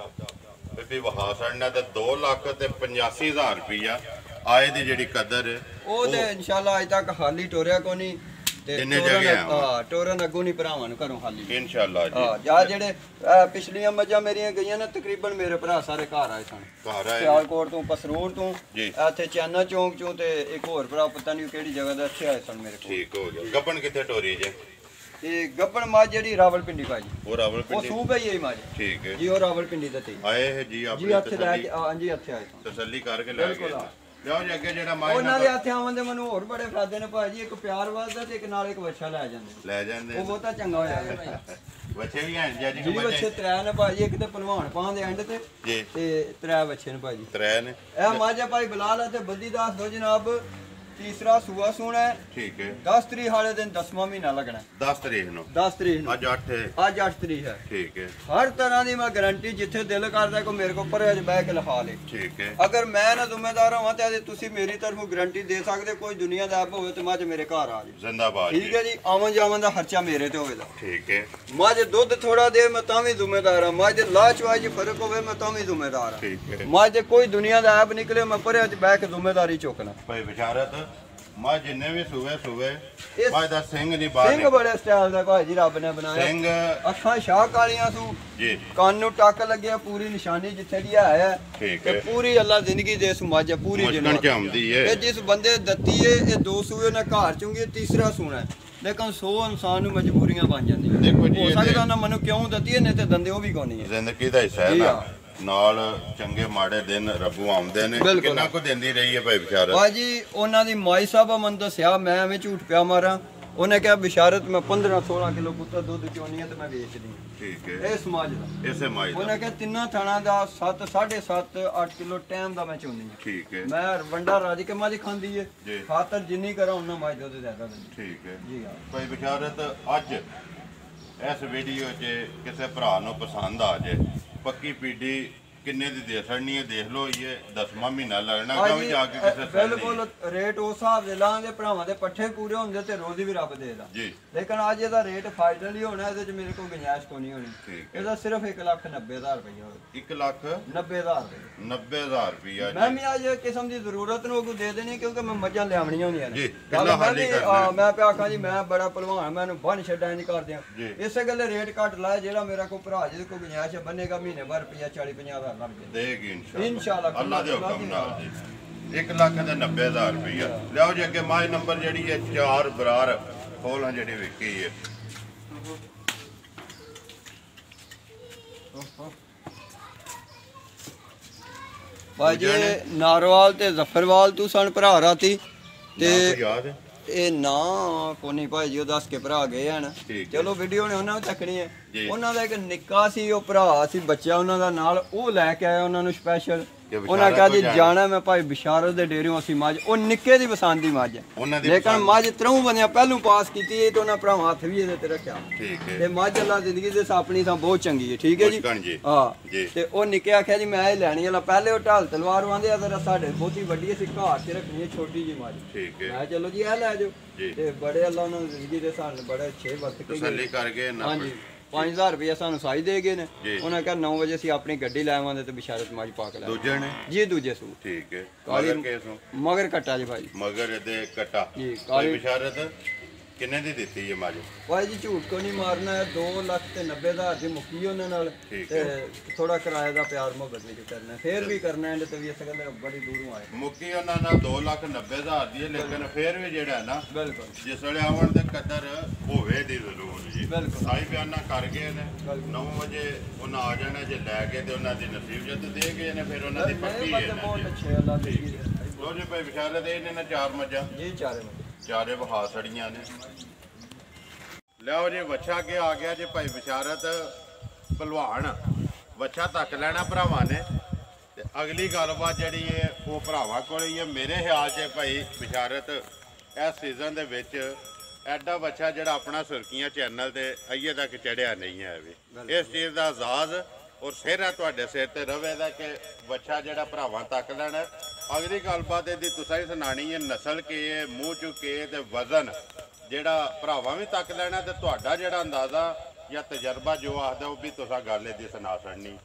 ਬੀਬੀ ਵਹਾ ਸੜਨਾ ਤੇ 2,85,000 ਰੁਪਈਆ ਆਏ ਦੀ ਜਿਹੜੀ ਕਦਰ ਉਹ ਤੇ ਇਨਸ਼ਾਅੱਲਾ ਅਜ ਤੱਕ ਖਾਲੀ ਟੋਰਿਆ ਕੋ ਨਹੀਂ ਤੇ ਜਿੰਨੇ ਜਗ੍ਹਾ ਹਾਂ ਟੋਰਨ ਅੱਗੋਂ ਨਹੀਂ ਭਰਾਵਾਂ ਨੂੰ ਘਰੋਂ ਖਾਲੀ ਇਨਸ਼ਾਅੱਲਾ ਜੀ। ਹਾਂ ਜਾਂ ਜਿਹੜੇ ਪਿਛਲੀਆਂ ਮੱਝਾਂ ਮੇਰੀਆਂ ਗਈਆਂ ਨੇ ਤਕਰੀਬਨ ਮੇਰੇ ਭਰਾ ਸਾਰੇ ਘਰ ਆਏ ਸਨ। ਘਰ ਆਏ ਸਿਆਲਕੋਟ ਤੋਂ ਪਸਰੂਰ ਤੋਂ ਜੀ। ਇੱਥੇ ਚਾਨਾ ਚੌਂਕ ਚੋਂ ਤੇ ਇੱਕ ਹੋਰ ਭਰਾ ਪਤਾ ਨਹੀਂ ਕਿਹੜੀ ਜਗ੍ਹਾ ਦਾ ਇੱਥੇ ਆਏ ਸਨ ਮੇਰੇ ਕੋਲ। ਠੀਕ ਹੋ ਗਿਆ। ਗੱਬਣ ਕਿੱਥੇ ਟੋਰੀ ਜੇ? ਇਹ ਗੱਬਣ ਮੱਝ ਜਿਹੜੀ ਰਾਵਲਪਿੰਡੀ ਭਾਜੀ ਉਹ ਰਾਵਲਪਿੰਡੀ ਉਹ ਸੂਬੇ ਹੀ ਹੈ ਮੱਝ। ਠੀਕ ਹੈ ਜੀ ਉਹ ਰਾਵਲਪਿੰਡੀ ਦੇ ਤੇ ਆਏ ਹੈ ਜੀ ਜੀ ਆਪਣੇ ਇੱਥੇ ਲੈ ਕੇ ਹਾਂਜੀ ਇੱਥੇ ਆਏ ਸਨ ਤਸੱਲੀ ਕਰਕੇ ਲੈ ਗਏ। ਲਿਆਓ ਜੀ ਅੱਗੇ ਜਿਹੜਾ ਮਾਈ ਉਹਨਾਂ ਦੇ ਹੱਥ ਆਉਂਦੇ ਮੈਨੂੰ ਹੋਰ ਬੜੇ ਫਾਇਦੇ ਨੇ ਭਾਜੀ ਇੱਕ ਪਿਆਰ ਵਾਸਦਾ ਤੇ ਇੱਕ ਨਾਲ ਇੱਕ ਬੱਚਾ ਲੈ ਜਾਂਦੇ ਲੈ ਜਾਂਦੇ ਉਹ ਬਹੁਤਾ ਚੰਗਾ ਹੋਇਆ ਬੱਚੇ ਵੀ ਹਨ ਜੀ ਜੀ ਬੱਚੇ ਤਰੇ ਨੇ ਭਾਜੀ ਇੱਕ ਤੇ ਪਹਿਲਵਾਨ ਪਾਂ ਦੇ ਐਂਡ ਤੇ ਜੀ ਤੇ ਤਰੇ ਬੱਚੇ ਨੇ ਭਾਜੀ ਤਰੇ ਨੇ ਇਹ ਮਾਝਾ ਭਾਈ ਬਲਾਲ ਤੇ ਬੱਦੀ ਦਾਸ ਦੋ ਜਨਾਬ ਤੀਸਰਾ ਸੂਆ ਸੋਣਾ ਹੈ। ਠੀਕ ਹੈ 10 ਤਰੀਕ ਵਾਲੇ ਦਿਨ 10ਵਾਂ ਮਹੀਨਾ ਲੱਗਣਾ 10 ਤਰੀਕ ਨੂੰ 10 ਤਰੀਕ ਨੂੰ ਅੱਜ 8 ਹੈ ਅੱਜ 8 ਤਰੀਕ ਹੈ। ਠੀਕ ਹੈ ਹਰ ਤਰ੍ਹਾਂ ਦੀ ਮੈਂ ਗਾਰੰਟੀ ਜਿੱਥੇ ਦਿਲ ਕਰਦਾ ਕੋ ਮੇਰੇ ਕੋਲ ਪਰੇ ਬਹਿ ਕੇ ਲਿਖਾ ਲੇ। ਠੀਕ ਹੈ ਅਗਰ ਮੈਂ ਨਾ ਜ਼ਿੰਮੇਦਾਰ ਹਾਂ ਤੇ ਤੁਸੀਂ ਮੇਰੀ ਤਰਫੋਂ ਗਾਰੰਟੀ ਦੇ ਸਕਦੇ ਕੋਈ ਦੁਨੀਆ ਦਾ ਐਬ ਹੋਵੇ ਤੇ ਮੱਝ ਮੇਰੇ ਘਰ ਆ ਜਾਏ। ਜ਼ਿੰਦਾਬਾਦ ਠੀਕ ਹੈ ਜੀ ਆਵਨ ਜਾਵਨ ਦਾ ਖਰਚਾ ਮੇਰੇ ਤੇ ਹੋਵੇਗਾ। ਠੀਕ ਹੈ ਮੱਝ ਦੁੱਧ ਥੋੜਾ ਦੇ ਮੈਂ ਤਾਂ ਵੀ ਜ਼ਿੰਮੇਦਾਰ ਹਾਂ। ਮੱਝ ਲਾਚਵਾਜ ਫਰਕ ਹੋਵੇ ਮੈਂ ਤਾਂ ਵੀ ਜ਼ਿੰਮੇਦਾਰ ਹਾਂ। ਠੀਕ ਹੈ ਮੱਝ ਕੋਈ ਦੁਨੀਆ ਦਾ ਐਬ ਨਿਕਲੇ ਮੈਂ ਪਰੇ ਬਹਿ ਕੇ ਜ਼ਿੰਮੇਦਾਰੀ ਚੁੱਕਣਾ। ਭਾਈ ਬਿਸ਼ਾਰਤ ਮੱਝ ਜਿੰਨੇ ਵੀ ਸੂਵੇ ਇਸ ਮੱਝ ਦਾ ਸਿੰਘ ਨਹੀਂ ਬਾਹਰ ਸਿੰਘ ਬੜੇ ਸਟਾਈਲ ਦਾ ਭਾਜੀ ਰੱਬ ਨੇ ਬਣਾਇਆ। ਸਿੰਘ ਅੱਖਾਂ ਸ਼ਾਹ ਕਾਲੀਆਂ ਸੂ ਜੀ ਕੰਨ ਨੂੰ ਟੱਕ ਲੱਗਿਆ ਪੂਰੀ ਨਿਸ਼ਾਨੀ ਜਿੱਥੇ ਦੀ ਹੈ ਠੀਕ ਤੇ ਹੈ ਪੂਰੀ ਅੱਲਾ ਜ਼ਿੰਦਗੀ ਦੇ ਇਸ ਮੱਝ ਪੂਰੀ ਮੁਸ਼ਕਣ ਚ ਆਉਂਦੀ ਹੈ ਇਹ ਜਿਸ ਬੰਦੇ ਦਿੱਤੀ ਏ ਇਹ ਦੋ ਸੂਏ ਨੇ ਘਰ ਚੁੰਗੀ ਤੀਸਰਾ ਸੂਣਾ ਹੈ। ਲੇਕਿਨ 100 ਇਨਸਾਨ ਨੂੰ ਮਜਬੂਰੀਆਂ ਬਣ ਜਾਂਦੀਆਂ। ਦੇਖੋ ਜੀ ਹੋ ਇਹਦੇ ਸਕਦਾ ਨਾ ਮੈਨੂੰ ਕਿਉਂ ਦਿੱਤੀ ਨੇ ਤੇ ਦੰਦੇ ਉਹ ਵੀ ਕੋਈ ਨਹੀਂ ਹੈ। ਜ਼ਿੰਦਗੀ ਦਾ ਹਿੱਸਾ ਹੈ ਜੀ ਨਾ ਹਾਂ। ਨਾਲ ਚੰਗੇ ਮਾੜੇ ਦਿਨ ਰੱਬੂ ਆਉਂਦੇ ਨੇ ਬਿਲਕੁਲ। ਕਿੰਨਾ ਕੁ ਦਿੰਦੀ ਰਹੀ ਹੈ ਭਾਈ ਬਿਸ਼ਾਰਤ? ਭਾਜੀ ਉਹਨਾਂ ਦੀ ਮਾਈ ਸਾਹਿਬਾ ਮੈਨੂੰ ਦੱਸਿਆ ਮੈਂ ਐਵੇਂ ਝੂਠ ਪਿਆ ਮਾਰਾਂ ਉਹਨੇ ਕਿਹਾ ਬਿਸ਼ਾਰਤ ਮੈਂ 15-16 ਕਿਲੋ ਪੁੱਤਰ ਦੁੱਧ ਚੋਣੀ ਹੈ ਤੇ ਮੈਂ ਵੇਚਦੀ ਹਾਂ। ਠੀਕ ਹੈ ਇਹ ਸਮਾਜ ਦਾ ਇਸੇ ਮਾਈ ਦਾ ਉਹਨੇ ਕਿਹਾ ਤਿੰਨਾਂ ਥਾਣਾ ਦਾ 7 7.5 8 ਕਿਲੋ ਟਾਈਮ ਦਾ ਮੈਂ ਚੋਣੀ ਹਾਂ। ਠੀਕ ਹੈ ਮੈਂ ਵੰਡਾ ਰਾਜੀ ਕੇ ਮਾਜੀ ਖਾਂਦੀ ਏ ਜੀ। ਖਾਤਰ ਜਿੰਨੀ ਕਰਾਂ ਉਹਨਾਂ ਮਾਜ ਦੁੱਧ ਜ਼ਿਆਦਾ ਦਿੰਦੀ। ਠੀਕ ਹੈ ਜੀ ਹਾਂ ਭਾਈ ਬਿਸ਼ਾਰਤ ਅੱਜ ਇਸ ਵੀਡੀਓ 'ਚ ਕਿਸੇ ਭਰਾ ਨੂੰ ਪਸੰਦ ਆ ਜੇ ਪੱਕੀ ਪੀਡੀ ਕਿੰਨੇ ਦੀ ਦੇ ਛੜਨੀ ਹੈ ਦੇਖ ਲਓ ਇਹ 10ਵਾਂ ਮਹੀਨਾ ਲੱਗਣਾ ਗਾ ਵੀ ਜਾ ਕੇ ਕਿਸੇ ਬਿਲਕੁਲ ਰੇਟ ਉਸ ਹਿਸਾਬ ਦੇ ਲਾਂਗੇ ਭਰਾਵਾਂ ਦੇ ਪੱਠੇ ਪੂਰੇ ਹੁੰਦੇ ਤੇ ਰੋਜ਼ੀ ਵੀ ਰੱਬ ਦੇਦਾ। ਜੀ ਲੇਕਿਨ ਅੱਜ ਇਹਦਾ ਰੇਟ ਫਾਈਨਲ ਹੀ ਹੋਣਾ ਇਹਦੇ ਚ ਮੇਰੇ ਕੋਲ ਗੁੰਜਾਇਸ਼ ਕੋਈ ਨਹੀਂ ਹੋਣੀ। ਠੀਕ ਹੈ ਇਹਦਾ ਸਿਰਫ 1,90,000 ਰੁਪਇਆ ਹੋਵੇ। 1,90,000 ਰੁਪਏ 90,000 ਰੁਪਇਆ ਮੈਂ ਵੀ ਅੱਜ ਕਿਸਮ ਦੀ ਜ਼ਰੂਰਤ ਨੂੰ ਕੋ ਦੇ ਦੇਣੀ ਕਿਉਂਕਿ ਮੈਂ ਮੱਝਾਂ ਲਿਆਵਣੀਆਂ ਹੁੰਦੀਆਂ ਨੇ। ਜੀ, ਗੱਲ ਕਿੰਨਾ ਮੈਂ ਹਾਲੀ ਵੀ, ਕਰਨਾ। ਮੈਂ ਪਿਆ ਆਖਾਂ ਜੀ ਮੈਂ ਬੜਾ ਭਲਵਾਨ ਮੈਨੂੰ ਬੰਨ ਛੱਡਾਂ ਨਹੀਂ ਕਰਦੇ ਜੀ। ਇਸੇ ਗੱਲੇ ਰੇਟ ਘੱਟ ਲਾਇਆ ਜਿਹੜਾ ਮੇਰਾ ਕੋਈ ਭਰਾ ਜਿਹਦੇ ਕੋਈ ਗੁੰਜਾਇਸ਼ ਹੈ ਬੰਨੇਗਾ ਮਹੀਨੇ ਬਾਅਦ ਰੁਪਇਆ 40-50,000 ਲੱਗ ਜਾਏ। ਦੇਗੀ ਇਨਸ਼ਾਅੱਲਾ ਅੱਲਾ ਦੇ ਹੁਕਮ ਨਾਲ ਜੀ 1,90,000 ਰੁਪਇਆ ਲਿਆਓ ਜੀ ਅੱਗੇ ਮਾਈ ਨੰਬਰ ਜਿਹੜੀ ਹੈ 4 ਬਰਾਰ ਖੋਲਾਂ ਜਿਹੜੀ ਵਿਕੀ ਹੈ ਭਾਜੀ ਨਾਰਵਾਲ ਤੇ ਜ਼ਫਰਵਾਲ ਤੂੰ ਸਣ ਭਰਾ ਰਾਤੀ ਤੇ ਤੇ ਯਾਦ ਹੈ ਇਹ ਨਾ ਕੋਨੀ ਭਾਜੀ ਉਹ ਦੱਸ ਕੇ ਭਰਾ ਗਏ ਹਨ। ਠੀਕ ਹੈ। ਚਲੋ ਵੀਡੀਓ ਨੇ ਉਹਨਾਂ ਨੂੰ ਚੱਕਣੀ ਹੈ। ਜੀ। ਉਹਨਾਂ ਦਾ ਇੱਕ ਨਿੱਕਾ ਸੀ ਉਹ ਭਰਾ ਸੀ ਬੱਚਾ ਉਹਨਾਂ ਦਾ ਨਾਲ ਉਹ ਲੈ ਕੇ ਆਇਆ ਉਹਨਾਂ ਨੂੰ ਸਪੈਸ਼ਲ। ਕਿ ਉਹਨਾਂ ਬਿਸ਼ਾਰਤ ਕਹਾ ਜੀ ਤੋਂ ਜਾਣਾ। ਜਾਣਾ ਮੈਂ ਭਾਈ ਬਿਸ਼ਾਰਤ ਦੇ ਡੇਰਿਓਂ ਅਸੀਂ ਮੱਝ ਉਹ ਨਿੱਕੇ ਦੀ ਪਸੰਦ ਦੀ ਮੱਝ ਹੈ। ਉਹਨਾਂ ਦੀ ਲੇਕਿਨ ਪਸੰਦ। ਮੱਝ ਤਰ੍ਹਾਂ ਬੰਦਿਆਂ ਪਹਿਲੂ ਪਾਸ ਕੀਤੀ ਹੈ ਤੇ ਉਹਨਾਂ ਭਰਾਵਾਂ ਹੱਥ ਵੀ ਇਹਦੇ ਤੇ ਰੱਖਿਆ ਠੀਕ ਤੇ ਹੈ ਮੱਝ ਅੱਲਾ ਜ਼ਿੰਦਗੀ ਦੇ ਆਪਣੀ ਤਾਂ ਬਹੁਤ ਚੰਗੀ ਹੈ। ਠੀਕ ਹੈ ਜੀ ਮੁਸ਼ਕਣ ਜੀ। ਹਾਂ ਜੀ। ਤੇ ਉਹ ਨਿੱਕੇ ਆਖਿਆ ਜੀ ਮੈਂ ਇਹ ਲੈਣੀ ਵਾਲਾ ਪਹਿਲੇ ਉਹ ਢਾਲ ਤਲਵਾਰ ਵਾਂਦੇ ਆ ਜ਼ਰਾ ਸਾਡੇ ਬਹੁਤੀ ਵੱਡੀ ਸੀ ਘਾਟ 'ਚ ਰੱਖਣੀ ਹੈ ਛੋਟੀ ਜੀ ਮੱਝ। ਠੀਕ ਹੈ ਮੈਂ ਚਲੋ ਜੀ ਇਹ ਲੈ ਜਾਓ ਜੀ। ਤੇ ਬੜੇ ਅੱਲਾ ਉਹਨਾਂ ਨੂੰ ਜ਼ਿੰਦਗੀ ਦੇ ਸਾਨੂੰ ਬੜੇ ਅੱਛੇ ਵਰਤ ਕੇ ਤਸੱਲੀ ਗਏ। ਕਰਕੇ ਨਾ ਹਾਂਜੀ 5000 ਰੁਪਏ ਸਾਨੂੰ ਸਾਈ ਦੇ ਗਏ ਨੇ। ਜੀ। ਉਹਨਾਂ ਕਿਹਾ 9 ਵਜੇ ਅਸੀਂ ਆਪਣੀ ਗੱਡੀ ਲੈ ਆਵਾਂਗੇ ਤੇ ਬਿਸ਼ਾਰਤ ਮੱਝ ਪਾ ਕੇ ਲੈ ਦੂਜੇ ਨੇ ਜੀ ਦੂਜੇ ਸੂਟ ਠੀਕ ਹੈ ਕਾਲੀ- ਮਗਰ ਕੇਸੋਂ ਮਗਰ ਕੱਟਾ ਜੀ ਭਾਈ ਮਗਰ ਇਹਦੇ ਕਟਾ ਜੀ, ਕੋਈ ਕਾਲੀ- ਬਿਸ਼ਾਰਤ ਕਿੰਨੇ ਦੀ ਦਿੱਤੀ ਹੈ ਮਾਜੋ ਭਾਈ ਜੀ ਝੂਠ ਕੋ ਨਹੀਂ ਮਾਰਨਾ ਹੈ 2,90,000 ਦੀ ਮੁੱਕੀ ਉਹਨਾਂ ਨਾਲ ਠੀਕ ਤੇ ਥੋੜਾ ਕਿਰਾਏ ਦਾ ਪਿਆਰ ਮੁਹੱਬਤ ਵੀ ਕਰਨਾ ਫੇਰ ਵੀ ਕਰਨਾ ਐਂਡ ਤੇ ਵੀ ਇਸ ਗੱਲ ਬੜੀ ਦੂਰੋਂ ਆਏ ਮੁੱਕੀ ਉਹਨਾਂ ਨਾਲ 2,90,000 ਦੀ ਹੈ ਲੇਕਿਨ ਫੇਰ ਵੀ ਜਿਹੜਾ ਹੈ ਨਾ ਬਿਲਕੁਲ ਜਿਸ ਵੇਲੇ ਆਵਣ ਦੇ ਕਦਰ ਹੋਵੇ ਦੀ ਜ਼ਰੂਰ ਜੀ ਬਿਲਕੁਲ। ਸਾਈ ਬਿਆਨਾ ਕਰ ਗਏ ਨੇ ਬਿਲਕੁਲ। 9 ਵਜੇ ਉਹਨਾਂ ਆ ਜਾਣਾ ਜੇ ਲੈ ਕੇ ਤੇ ਉਹਨਾਂ ਦੀ ਨਸੀਬਤ ਦੇ ਗਏ ਨੇ ਫਿਰ ਉਹਨਾਂ ਦੀ ਪੱਕੀ ਹੈ ਬੰਦੇ ਨਾ ਬਹੁਤ ਜੀ। ਅੱਛੇ ਅੱਲਾ ਦੇ ਜੀ ਲੋ ਜੀ ਭਾਈ ਵਿਚਾਰੇ ਦੇ ਇਹਨੇ ਨਾ 4 ਮੱਝਾਂ ਜੀ ਚਾਰੇ ਬੰਦੇ ਚਾਰੇ ਵਹਾ ਸੜੀਆਂ ਨੇ ਲਿਆਓ ਜੀ ਵੱਛਾ ਕੇ ਆ ਗਿਆ ਜੀ ਭਾਈ ਬਿਸ਼ਾਰਤ ਭਲਵਾਨ ਵੱਛਾ ਤੱਕ ਲੈਣਾ ਭਰਾਵਾਂ ਨੇ ਤੇ ਅਗਲੀ ਗੱਲਬਾਤ ਜਿਹੜੀ ਹੈ ਉਹ ਭਰਾਵਾਂ ਕੋਲ ਹੀ ਹੈ ਮੇਰੇ ਖਿਆਲ 'ਚ ਭਾਈ ਬਿਸ਼ਾਰਤ ਇਸ ਸੀਜ਼ਨ ਦੇ ਵਿੱਚ ਐਡਾ ਵੱਛਾ ਜਿਹੜਾ ਆਪਣਾ ਸੁਰਖੀਆਂ ਚੈਨਲ ਤੇ ਅਈਏ ਤੱਕ ਚੜਿਆ ਨਹੀਂ ਹੈ ਵੀ ਇਸ ਚੀਜ਼ ਦਾ ਆਜ਼ਾਦ ਔਰ ਸਿਹਰਾ ਤੁਹਾਡੇ ਸਿਰ ਤੇ ਰਵੇ ਦਾ ਕਿ ਵੱਛਾ ਜਿਹੜਾ ਭਰਾਵਾਂ ਤੱਕ ਲੈਣਾ ਅਗਲੀ ਗੱਲਬਾਤ ਇਹਦੀ ਤੁਸੀਂ ਹੀ ਸੁਣਾਣੀ ਹੈ ਨਸਲ ਕੀ ਮੂੰਹ ਚੁੱਕੇ ਤੇ ਵਜ਼ਨ ਜਿਹੜਾ ਭਰਾਵਾਂ ਵੀ ਤੱਕ ਲੈਣਾ ਤੇ ਤੁਹਾਡਾ ਜਿਹੜਾ ਅੰਦਾਜ਼ਾ ਜਾਂ ਤਜਰਬਾ ਜੋ ਆਖਦਾ ਉਹ ਵੀ ਤੁਸੀਂ ਗੱਲ ਇਹਦੀ ਸੁਣਾ ਛੜਨੀ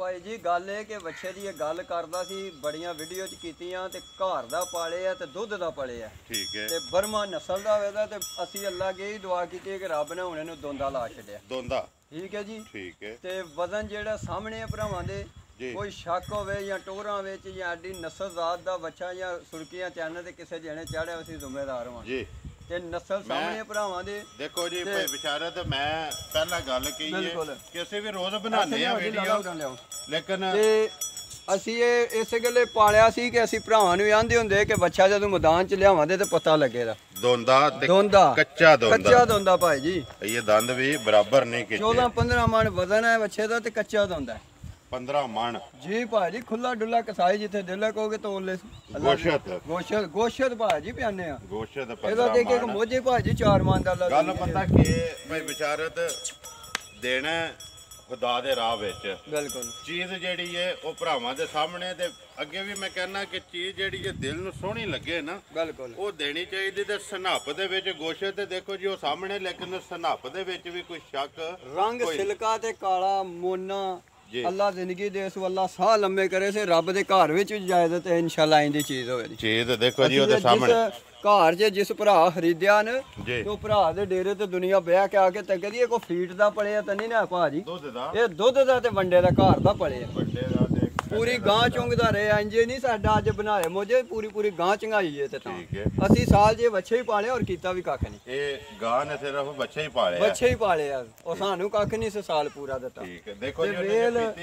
ਭਾਈ ਜੀ ਗੱਲ ਇਹ ਕਿ ਵੱਛੇ ਦੀ ਇਹ ਗੱਲ ਕਰਦਾ ਸੀ, ਬੜੀਆਂ ਵੀਡੀਓ ਚ ਕੀਤੀਆਂ ਤੇ ਘਰ ਦਾ ਪਾਲੇ ਆ ਤੇ ਦੁੱਧ ਦਾ ਪਾਲੇ ਆ। ਠੀਕ ਹੈ। ਤੇ ਬਰਮਾ ਨਸਲ ਦਾ ਹੋਵੇਗਾ ਤੇ ਅਸੀਂ ਅੱਲਾ ਅੱਗੇ ਹੀ ਦੁਆ ਕੀਤੀ ਕਿ ਰੱਬ ਨੇ ਹੁਣ ਇਹਨੂੰ ਦੋਂਦਾ ਲਾ ਛੱਡਿਆ। ਦੋਂਦਾ ਠੀਕ ਹੈ ਜੀ। ਠੀਕ ਹੈ। ਤੇ ਵਜ਼ਨ ਜਿਹੜਾ ਸਾਹਮਣੇ ਭਰਾਵਾਂ ਦੇ ਕੋਈ ਸ਼ੱਕ ਹੋਵੇ ਜਾਂ ਟੋਰਾਂ ਵਿੱਚ ਜਾਂ ਐਡੀ ਨਸਲ ਜ਼ਾਤ ਦਾ ਬੱਚਾ ਜਾਂ ਸੁਰਕੀਆਂ ਚੈਨਲ ਤੇ ਕਿਸੇ ਜਣੇ ਚੜਿਆ ਅਸੀਂ ਜ਼ਿੰਮੇਦਾਰ ਹਾਂ ਜੀ। ਤੇ ਨਸਲ ਸਾਹਮਣੇ ਭਰਾਵਾਂ ਦੇ ਦੇਖੋ ਜੀ ਭਾਈ ਬਿਸ਼ਾਰਤ, ਮੈਂ ਪਹਿਲਾਂ ਗੱਲ ਕਹੀ ਹੈ ਕਿ ਅਸੀਂ ਵੀ ਰੋਜ਼ ਬਣਾਉਂਦੇ ਆ ਵੀਡੀਓ, ਲੇਕਿਨ ਤੇ ਅਸੀਂ ਇਹ ਇਸੇ ਗੱਲੇ ਪਾਲਿਆ ਸੀ ਕਿ ਅਸੀਂ ਭਰਾਵਾਂ ਨੂੰ ਆਂਦੇ ਹੁੰਦੇ ਕਿ ਬੱਚਾ ਜਦੋਂ ਮੈਦਾਨ ਚ ਲਿਆਵਾਂਦੇ ਤੇ ਪਤਾ ਲੱਗੇਗਾ। ਦੋਂਦਾ ਤੇ ਕੱਚਾ ਦੋਂਦਾ ਭਾਈ ਜੀ। ਇਹ ਦੰਦ ਵੀ ਬਰਾਬਰ ਨਹੀਂ ਕੀਤੇ। 14-15 ਮਣ ਵਜ਼ਨ ਹੈ ਬੱਚੇ ਦਾ ਤੇ ਕੱਚਾ ਦੋਂਦਾ 15 ਮਣ ਜੀ ਭਾਈ ਜੀ। ਖੁੱਲਾ ਡੁੱਲਾ ਕਸਾਈ ਜਿੱਥੇ ਦਿਲ ਕਹੋਗੇ ਤੋਲ ਲੈ। ਗੋਸ਼ਤ ਭਾਈ ਜੀ ਪਿਆਨੇ ਆ ਗੋਸ਼ਤ। ਇਹਦਾ ਦੇਖ ਕੇ ਮੋਝੇ ਭਾਈ ਜੀ 4 ਮਣ ਦਾ ਗੱਲ ਪਤਾ ਕਿ ਭਾਈ ਬਿਸ਼ਾਰਤ ਦੇਣਾ ਖੁਦਾ ਦੇ ਰਾਹ ਵਿੱਚ। ਬਿਲਕੁਲ ਚੀਜ਼ ਜਿਹੜੀ ਹੈ ਉਹ ਭਰਾਵਾਂ ਦੇ ਸਾਹਮਣੇ, ਤੇ ਅੱਗੇ ਵੀ ਮੈਂ ਕਹਿੰਦਾ ਕਿ ਚੀਜ਼ ਜਿਹੜੀ ਜੇ ਦਿਲ ਨੂੰ ਸੋਹਣੀ ਲੱਗੇ ਨਾ, ਬਿਲਕੁਲ ਉਹ ਦੇਣੀ ਚਾਹੀਦੀ। ਤੇ ਸਨੱਪ ਦੇ ਵਿੱਚ ਗੋਸ਼ਤ ਤੇ ਦੇਖੋ ਜੀ ਉਹ ਸਾਹਮਣੇ, ਲੇਕਿਨ ਸਨੱਪ ਦੇ ਵਿੱਚ ਵੀ ਕੋਈ ਸ਼ੱਕ ਰੰਗ ਸਿਲਕਾ ਤੇ ਕਾਲਾ ਮੋਨਾ। ਅੱਲਾ ਜ਼ਿੰਦਗੀ ਦੇ ਇਸ ਵੱਲਾ ਸਾਹ ਲੰਮੇ ਕਰੇ ਸੇ ਰੱਬ ਦੇ ਘਰ ਵਿੱਚ ਇਜਾਜ਼ਤ ਹੈ ਇਨਸ਼ਾਅੱਲਾ ਇੰਦੀ ਚੀਜ਼ ਹੋਵੇ। ਚੀਜ਼ ਦੇਖੋ ਜੀ ਉਹਦੇ ਸਾਹਮਣੇ ਘਰ 'ਚ ਜਿਸ ਭਰਾ ਖਰੀਦਿਆ ਨੇ ਤੇ ਉਹ ਭਰਾ ਦੇ ਡੇਰੇ ਤੇ ਦੁਨੀਆ ਵਿਆਹ ਕੇ ਆ ਕੇ ਤੇ ਕਹਿੰਦੀ ਇਹ ਕੋਈ ਫੀਟ ਦਾ ਪੜਿਆ ਤਾਂ ਨਹੀਂ ਨਾ ਭਾਜੀ, ਇਹ ਦੁੱਧ ਦਾ ਤੇ ਵੰਡੇ ਦਾ ਘਰ ਦਾ ਪੜਿਆ। ਵੰਡੇ ਦਾ ਤੇ ਪੂਰੀ ਗਾਂ ਚੁੰਗਦਾ ਰਹੇ ਇੰਜੇ ਨਹੀਂ ਸਾਡਾ ਅੱਜ ਬਣਾਏ ਮੋਝੇ ਪੂਰੀ ਗਾਂ ਚੰਗਾਈ ਏ ਤੇ ਤਾਂ ਠੀਕ ਹੈ। ਅਸੀਂ ਸਾਲ ਜੇ ਬੱਚੇ ਹੀ ਪਾਲੇ ਔਰ ਕੀਤਾ ਵੀ ਕੱਖ ਨਹੀਂ। ਇਹ ਗਾਂ ਨੇ ਸਿਰਫ ਬੱਚੇ ਹੀ ਪਾਲੇ ਬੱਚੇ ਹੀ ਪਾਲੇ ਆ, ਉਹ ਸਾਨੂੰ ਕੱਖ ਨਹੀਂ ਸੀ ਸਾਲ ਪੂਰਾ ਦਿੱਤਾ। ਠੀਕ ਹੈ। ਦੇਖੋ ਜੀ ਉਹਨੇ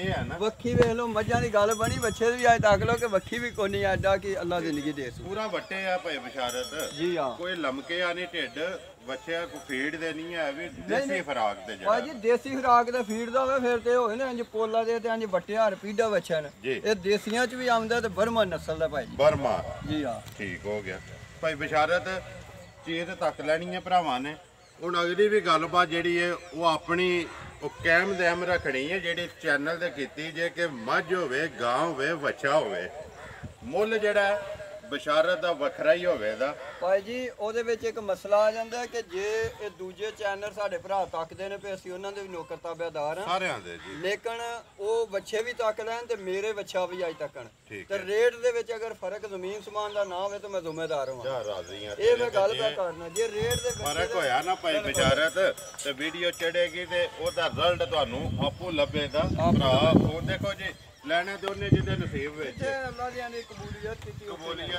ਹੈ ਨਾ ਵੱਖੀ ਵੇਖ ਲਓ, ਮੱਝਾਂ ਦੀ ਗੱਲ ਬਣੀ, ਬੱਚੇ ਵੀ ਅੱਜ ਤੱਕ ਲੋ ਕਿ ਵੱਖੀ ਵੀ ਕੋਈ ਨਹੀਂ ਐਡਾ ਕਿ ਅੱਲਾ ਜ਼ਿੰਦਗੀ ਦੇ ਸੂ। ਪੂਰਾ ਵੱਟੇ ਆ ਭਾਈ ਬਿਸ਼ਾਰਤ ਜੀ ਹਾਂ। ਕੋਈ ਲਮਕੇ ਆ ਨਹੀਂ ਢਿੱਡ ਬੱਚਿਆ ਕੋ ਫੀਡ ਦੇ ਨਹੀਂ ਹੈ, ਵੀ ਦੇਸੀ ਖੁਰਾਕ ਤੇ ਜਿਹੜਾ ਭਾਜੀ ਦੇਸੀ ਖੁਰਾਕ ਤੇ ਫੀਡ ਦਾ ਹੋਵੇ ਫਿਰ ਤੇ ਹੋਏ ਨਾ ਇੰਜ ਪੋਲਾ ਦੇ ਤੇ ਇੰਜ ਵੱਟਿਆ ਰਪੀਡਾ ਬੱਚਾ ਨੇ। ਇਹ ਦੇਸੀਆਂ ਚ ਵੀ ਆਉਂਦਾ ਤੇ ਬਰਮਾ ਨਸਲ ਦਾ ਭਾਈ ਜੀ। ਬਰਮਾ ਜੀ ਹਾਂ। ਠੀਕ ਹੋ ਗਿਆ ਭਾਈ ਬਿਸ਼ਾਰਤ। ਚੀਜ਼ ਤੱਕ ਲੈਣੀ ਹੈ ਭਰਾਵਾਂ ਨੇ। ਹੁਣ ਅਗਲੀ ਵੀ ਗੱਲਬਾਤ ਜਿਹੜੀ ਹੈ ਉਹ ਆਪਣੀ ਉਹ ਕਾਇਮ ਦੈਮ ਰੱਖਣੀ ਹੈ, ਜਿਹੜੀ ਚੈਨਲ ਤੇ ਕੀਤੀ ਜੇ ਕਿ ਮੱਝ ਹੋਵੇ, ਗਾਂ ਹੋਵੇ, ਵੱਛਾ ਹੋਵੇ, ਮੁੱਲ ਜਿਹੜਾ ਬਿਸ਼ਾਰਤ ਦਾ ਵੱਖਰਾ ਹੀ ਹੋਵੇਗਾ ਭਾਈ ਜੀ। ਉਹਦੇ ਵਿੱਚ ਇੱਕ ਮਸਲਾ ਆ ਜਾਂਦਾ ਕਿ ਜੇ ਇਹ ਦੂਜੇ ਚੈਨਲ ਸਾਡੇ ਭਰਾ ਤੱਕਦੇ ਨੇ ਪਏ, ਅਸੀਂ ਉਹਨਾਂ ਦੇ ਵੀ ਨੌਕਰ ਤਾਬੇਦਾਰ ਹਾਂ ਸਾਰਿਆਂ ਦੇ ਜੀ, ਲੇਕਿਨ ਉਹ ਬੱਚੇ ਵੀ ਤੱਕ ਲੈਣ ਤੇ ਮੇਰੇ ਬੱਚਾ ਵੀ ਅੱਜ ਤੱਕਣ ਤੇ ਰੇਟ ਦੇ ਵਿੱਚ ਅਗਰ ਫਰਕ ਜ਼ਮੀਨ ਸਮਾਨ ਦਾ ਨਾ ਹੋਵੇ ਤਾਂ ਮੈਂ ਜ਼ਿੰਮੇਦਾਰ ਹਾਂ। ਜਾ ਰਾਜ਼ੀ ਹਾਂ ਇਹ ਮੈਂ ਗੱਲ ਪਾ ਕਰਨਾ, ਜੇ ਰੇਟ ਦੇ ਫਰਕ ਹੋਇਆ ਨਾ ਭਾਈ ਬਿਸ਼ਾਰਤ ਤੇ ਵੀਡੀਓ ਚੜੇਗੀ ਤੇ ਉਹਦਾ ਰਿਜ਼ਲਟ ਤੁਹਾਨੂੰ ਆਪੋ ਲੱਭੇਗਾ। ਭਰਾ ਉਹ ਦੇਖੋ ਜੀ ਲੈਣੇ ਤੇ ਉਹਨੇ ਜਿਹਦੇ ਨਸੀਬ ਵਿੱਚ ਅੱਲਾ ਦੀਆਂ ਨੇ ਕਬੂਲੀਅਤ ਕੀਤੀ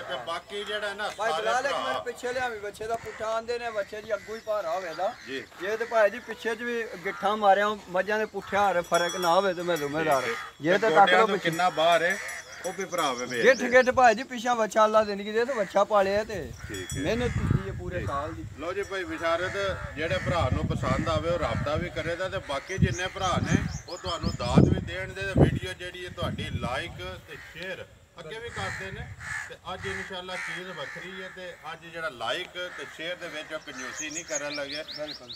ਤੇ ਬਾਕੀ ਜਿਹੜਾ ਨਾ ਭਾਈ ਬਲਾਲ ਇੱਕ ਮਿੰਟ ਪਿੱਛੇ ਲਿਆਵੀਂ ਬੱਚੇ ਦਾ ਪੁੱਠਾ ਆਂਦੇ ਨੇ ਬੱਚੇ ਦੀ ਅੱਗੂ ਹੀ ਭਾਰਾ ਹੋਵੇਗਾ ਜੀ। ਜੇ ਤੇ ਭਾਈ ਜੀ ਪਿੱਛੇ ਚ ਵੀ ਗਿੱਠਾਂ ਮਾਰਿਆ ਮੱਝਾਂ ਦੇ ਪੁੱਠਿਆ ਹਾਰੇ ਫਰਕ ਨਾ ਹੋਵੇ ਤੇ ਮੈਂ ਜ਼ਿੰਮੇਦਾਰ। ਜੇ ਤੇ ਤੱਕ ਲੋ ਕਿੰਨਾ ਬਾਹਰ ਹੈ ਉਹ ਵੀ ਭਰਾ ਵੇ ਗਿੱਠ ਭਾਈ ਜੀ ਪਿੱਛਾ ਬੱਚਾ ਅੱਲਾ ਜ਼ਿੰਦਗੀ ਦੇ ਤੇ ਬੱਚਾ ਪਾਲਿਆ ਤੇ ਮਿਹਨਤ ਕੀਤੀ ਹੈ ਪੂਰੇ ਸਾਲ ਦੀ। ਲੋ ਜੀ ਭਾਈ ਬਿਸ਼ਾਰਤ ਜਿਹੜੇ ਭਰਾ ਨੂੰ ਪਸੰਦ ਆਵੇ ਉਹ ਰਾਬਤਾ ਵੀ ਕਰੇਗਾ ਤੇ ਬਾਕੀ ਜਿੰਨੇ ਭਰਾ ਨੇ ਉਹ ਤੁਹਾਨੂੰ ਦਾਤ ਵੀ ਦੇਣ ਦੇ। ਵੀਡੀਓ ਜਿਹੜੀ ਹੈ ਤੁਹਾਡੀ ਲਾਈਕ ਤੇ ਸ਼ੇਅਰ ਅੱਗੇ ਵੀ ਕਰਦੇ ਨੇ ਤੇ ਅੱਜ ਇਨਸ਼ਾਅੱਲਾ ਚੀਜ਼ ਵੱਖਰੀ ਹੈ ਤੇ ਅੱਜ ਜਿਹੜਾ ਲਾਈਕ ਤੇ ਸ਼ੇਅਰ ਦੇ ਵਿੱਚ ਕੰਜੂਸੀ ਨਹੀਂ ਕਰਨ ਲੱਗੇ।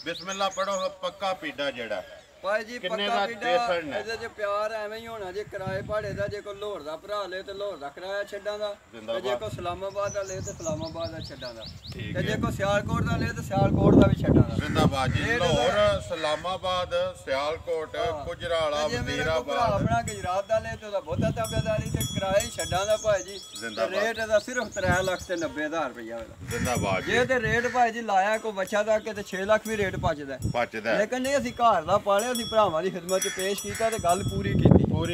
ਬਿਸਮਿਲ੍ਲਾ ਪੜੋ ਪੱਕਾ ਪੀਡਾ ਜਿਹੜਾ ਭਾਈ ਜੀ ਪੱਕਾ ਪੀਡਾ ਇਹਦੇ ਚ ਪਿਆਰ ਐਵੇਂ ਹੀ ਹੋਣਾ। ਜੇ ਕਿਰਾਏ ਭਾੜੇ ਦਾ ਜੇ ਕੋਈ ਲਾਹੌਰ ਦਾ ਭਰਾ ਲੇ ਤੇ ਲਾਹੌਰ ਦਾ ਕਿਰਾਇਆ ਛੱਡਾਂ ਦਾ, ਤੇ ਜੇ ਕੋਈ ਸਲਾਮਾਬਾਦ ਦਾ ਲੇ ਤੇ ਸਲਾਮਾਬਾਦ ਦਾ ਛੱਡਾਂ ਦਾ, ਤੇ ਜੇ ਕੋਈ ਸਿਆਲਕੋਟ ਦਾ ਲੇ ਤੇ ਸਿਆਲਕੋਟ ਦਾ ਵੀ ਛੱਡਾਂ ਦਾ। ਜ਼ਿੰਦਾਬਾਦ ਜੀ। ਲਾਹੌਰ, ਸਲਾਮਾਬਾਦ, ਸਿਆਲਕੋਟ, ਗੁਜਰਾਲਾ, ਵਜ਼ੀਰਾਬਾਦ ਆਪਣਾ ਗੁਜਰਾਤ ਦਾ ਲੇ ਤੇ ਉਹਦਾ ਬਹੁਤਾ ਤਾਬੇਦਾਰੀ ਤੇ ਕਿਰਾਇਆ ਹੀ ਛੱਡਾਂ ਦਾ ਭਾਈ ਜੀ। ਰੇਟ ਇਹਦਾ ਸਿਰਫ 3 ਲੱਖ ਤੇ 90,000 ਰੁਪਇਆ ਹੋਵੇਗਾ। ਜ਼ਿੰਦਾਬਾਦ। ਜੇ ਤੇ ਰੇਟ ਭਾਈ ਜੀ ਲਾਇਆ ਕੋਈ ਬੱਚਾ ਦਾ ਕਿ ਤੇ 6 ਲੱਖ ਵੀ ਰੇਟ ਪਚਦਾ ਲੇਕਿਨ ਨਹੀਂ ਅਸੀਂ ਘਰ ਦਾ ਪਾਲਿਆ, ਅਸੀਂ ਭਰਾਵਾਂ ਦੀ ਖਿਦਮਤ ਚ ਪੇਸ਼ ਕੀਤਾ ਤੇ ਗੱਲ ਪੂਰੀ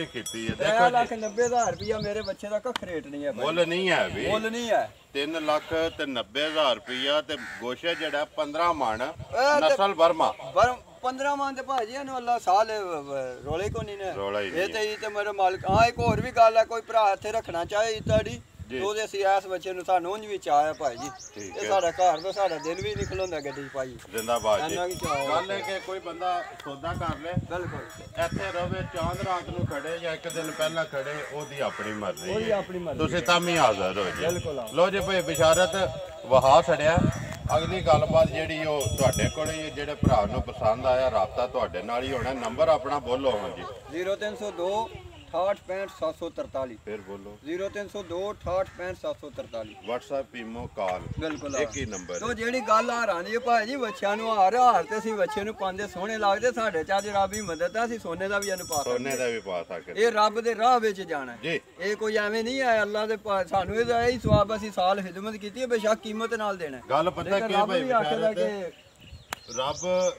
ਕੀਤੀ ਹੈ। 3 ਲੱਖ 90,000 ਰੁਪਇਆ ਮੇਰੇ ਬੱਚੇ ਦਾ ਕੱਖ ਰੇਟ ਨਹੀਂ ਹੈ, ਮੁੱਲ ਨਹੀਂ ਹੈ ਵੀ, ਮੁੱਲ ਨਹੀਂ ਹੈ। 3 ਲੱਖ ਤੇ 90,000 ਰੁਪਇਆ ਤੇ ਗੋਸ਼ੇ ਜਿਹੜਾ 15 ਮਣ ਨਸਲ ਬਰਮਾ 15 ਮਣ ਤੇ ਭਾਜੀ ਇਹਨੂੰ ਅੱਲਾ ਸਾਲ ਰੋਲੇ ਕੋ ਨਹੀਂ ਨੇ ਇਹ ਤੇ ਮੇਰੇ ਮਾਲਕ। ਹਾਂ ਇੱਕ ਹੋਰ ਵੀ ਗੱਲ ਹੈ, ਕੋਈ ਭਰਾ ਇੱਥੇ ਰੱਖਣਾ ਚਾਹੇ ਤੁਹਾਡੀ ਉਹਦੇ ਅਸੀਂ ਇਸ ਬੱਚੇ ਨੂੰ ਸਾਨੂੰ ਉਂਝ ਵੀ ਚਾਹਿਆ ਭਾਈ ਜੀ। ਇਹ ਸਾਡਾ ਘਰ ਦਾ ਸਾਡਾ ਦਿਲ ਵੀ ਨਿਕਲ ਹੁੰਦਾ ਗੱਡੀ ਪਾਈ। ਜ਼ਿੰਦਾਬਾਦ ਜੀ। ਗੱਲ ਹੈ ਕਿ ਕੋਈ ਬੰਦਾ ਸੌਦਾ ਕਰ ਲੈ ਬਿਲਕੁਲ ਇੱਥੇ ਰਵੇ ਚਾਂਦ ਰਾਤ ਨੂੰ ਖੜੇ ਜਾਂ ਇੱਕ ਦਿਨ ਪਹਿਲਾਂ ਖੜੇ, ਉਹਦੀ ਆਪਣੀ ਮਰਜ਼ੀ ਉਹਦੀ ਆਪਣੀ ਮਰਜ਼ੀ। ਤੁਸੀਂ ਤਾਂ ਵੀ ਹਾਜ਼ਰ ਹੋ ਜੀ। ਬਿਲਕੁਲ। ਲੋ ਜੀ ਭਾਈ ਬਿਸ਼ਾਰਤ ਵਹਾ ਛੜਿਆ। ਅਗਲੀ ਗੱਲਬਾਤ ਜਿਹੜੀ ਉਹ ਤੁਹਾਡੇ ਕੋਲ ਹੀ, ਜਿਹੜੇ ਭਰਾ ਨੂੰ ਪਸੰਦ ਆਇਆ ਰਾਬਤਾ ਤੁਹਾਡੇ ਨਾਲ ਹੀ ਹੋਣਾ। ਨੰਬਰ ਆਪਣਾ ਬੋਲੋ। ਹਾਂ ਜੀ 0302 030265743 ਫਿਰ ਬੋਲੋ 030265743 WhatsApp ਈਮੋ ਕਾਲ ਬਿਲਕੁਲ ਇੱਕ ਹੀ ਨੰਬਰ ਤੋ ਜਿਹੜੀ ਗੱਲ ਹਾਰਾਂ ਦੀ ਹੈ ਭਾਈ ਜੀ ਬੱਚਿਆਂ ਨੂੰ ਹਾਰ ਤੇ ਅਸੀਂ ਬੱਚੇ ਨੂੰ ਪਾਉਂਦੇ ਸੋਹਣੇ ਲੱਗਦੇ ਸਾਡੇ ਚ ਅੱਜ ਰੱਬ ਦੀ ਮਦਦ ਆ ਅਸੀਂ ਸੋਨੇ ਦਾ ਵੀ ਅਨੁਪਾਤ ਸੋਨੇ ਦਾ ਵੀ ਪਾ ਸਕਦੇ ਇਹ ਰੱਬ ਦੇ ਰਾਹ ਵਿੱਚ ਜਾਣਾ ਜੀ ਇਹ ਕੋਈ ਐਵੇਂ ਨਹੀਂ ਹੈ ਅੱਲਾ ਦੇ ਸਾਨੂੰ ਇਹਦਾ ਇਹੀ ਸਵਾਬ ਅਸੀਂ ਸਾਲ ਖਿਦਮਤ ਕੀਤੀ ਹੈ ਬੇਸ਼ੱਕ ਕੀਮਤ ਨਾਲ ਦੇਣਾ ਗੱਲ ਪਤਾ ਕੀ ਰੱਬ ਭਾਈ ਵੀ ਆਖਦਾ ਕਿ ਰੱਬ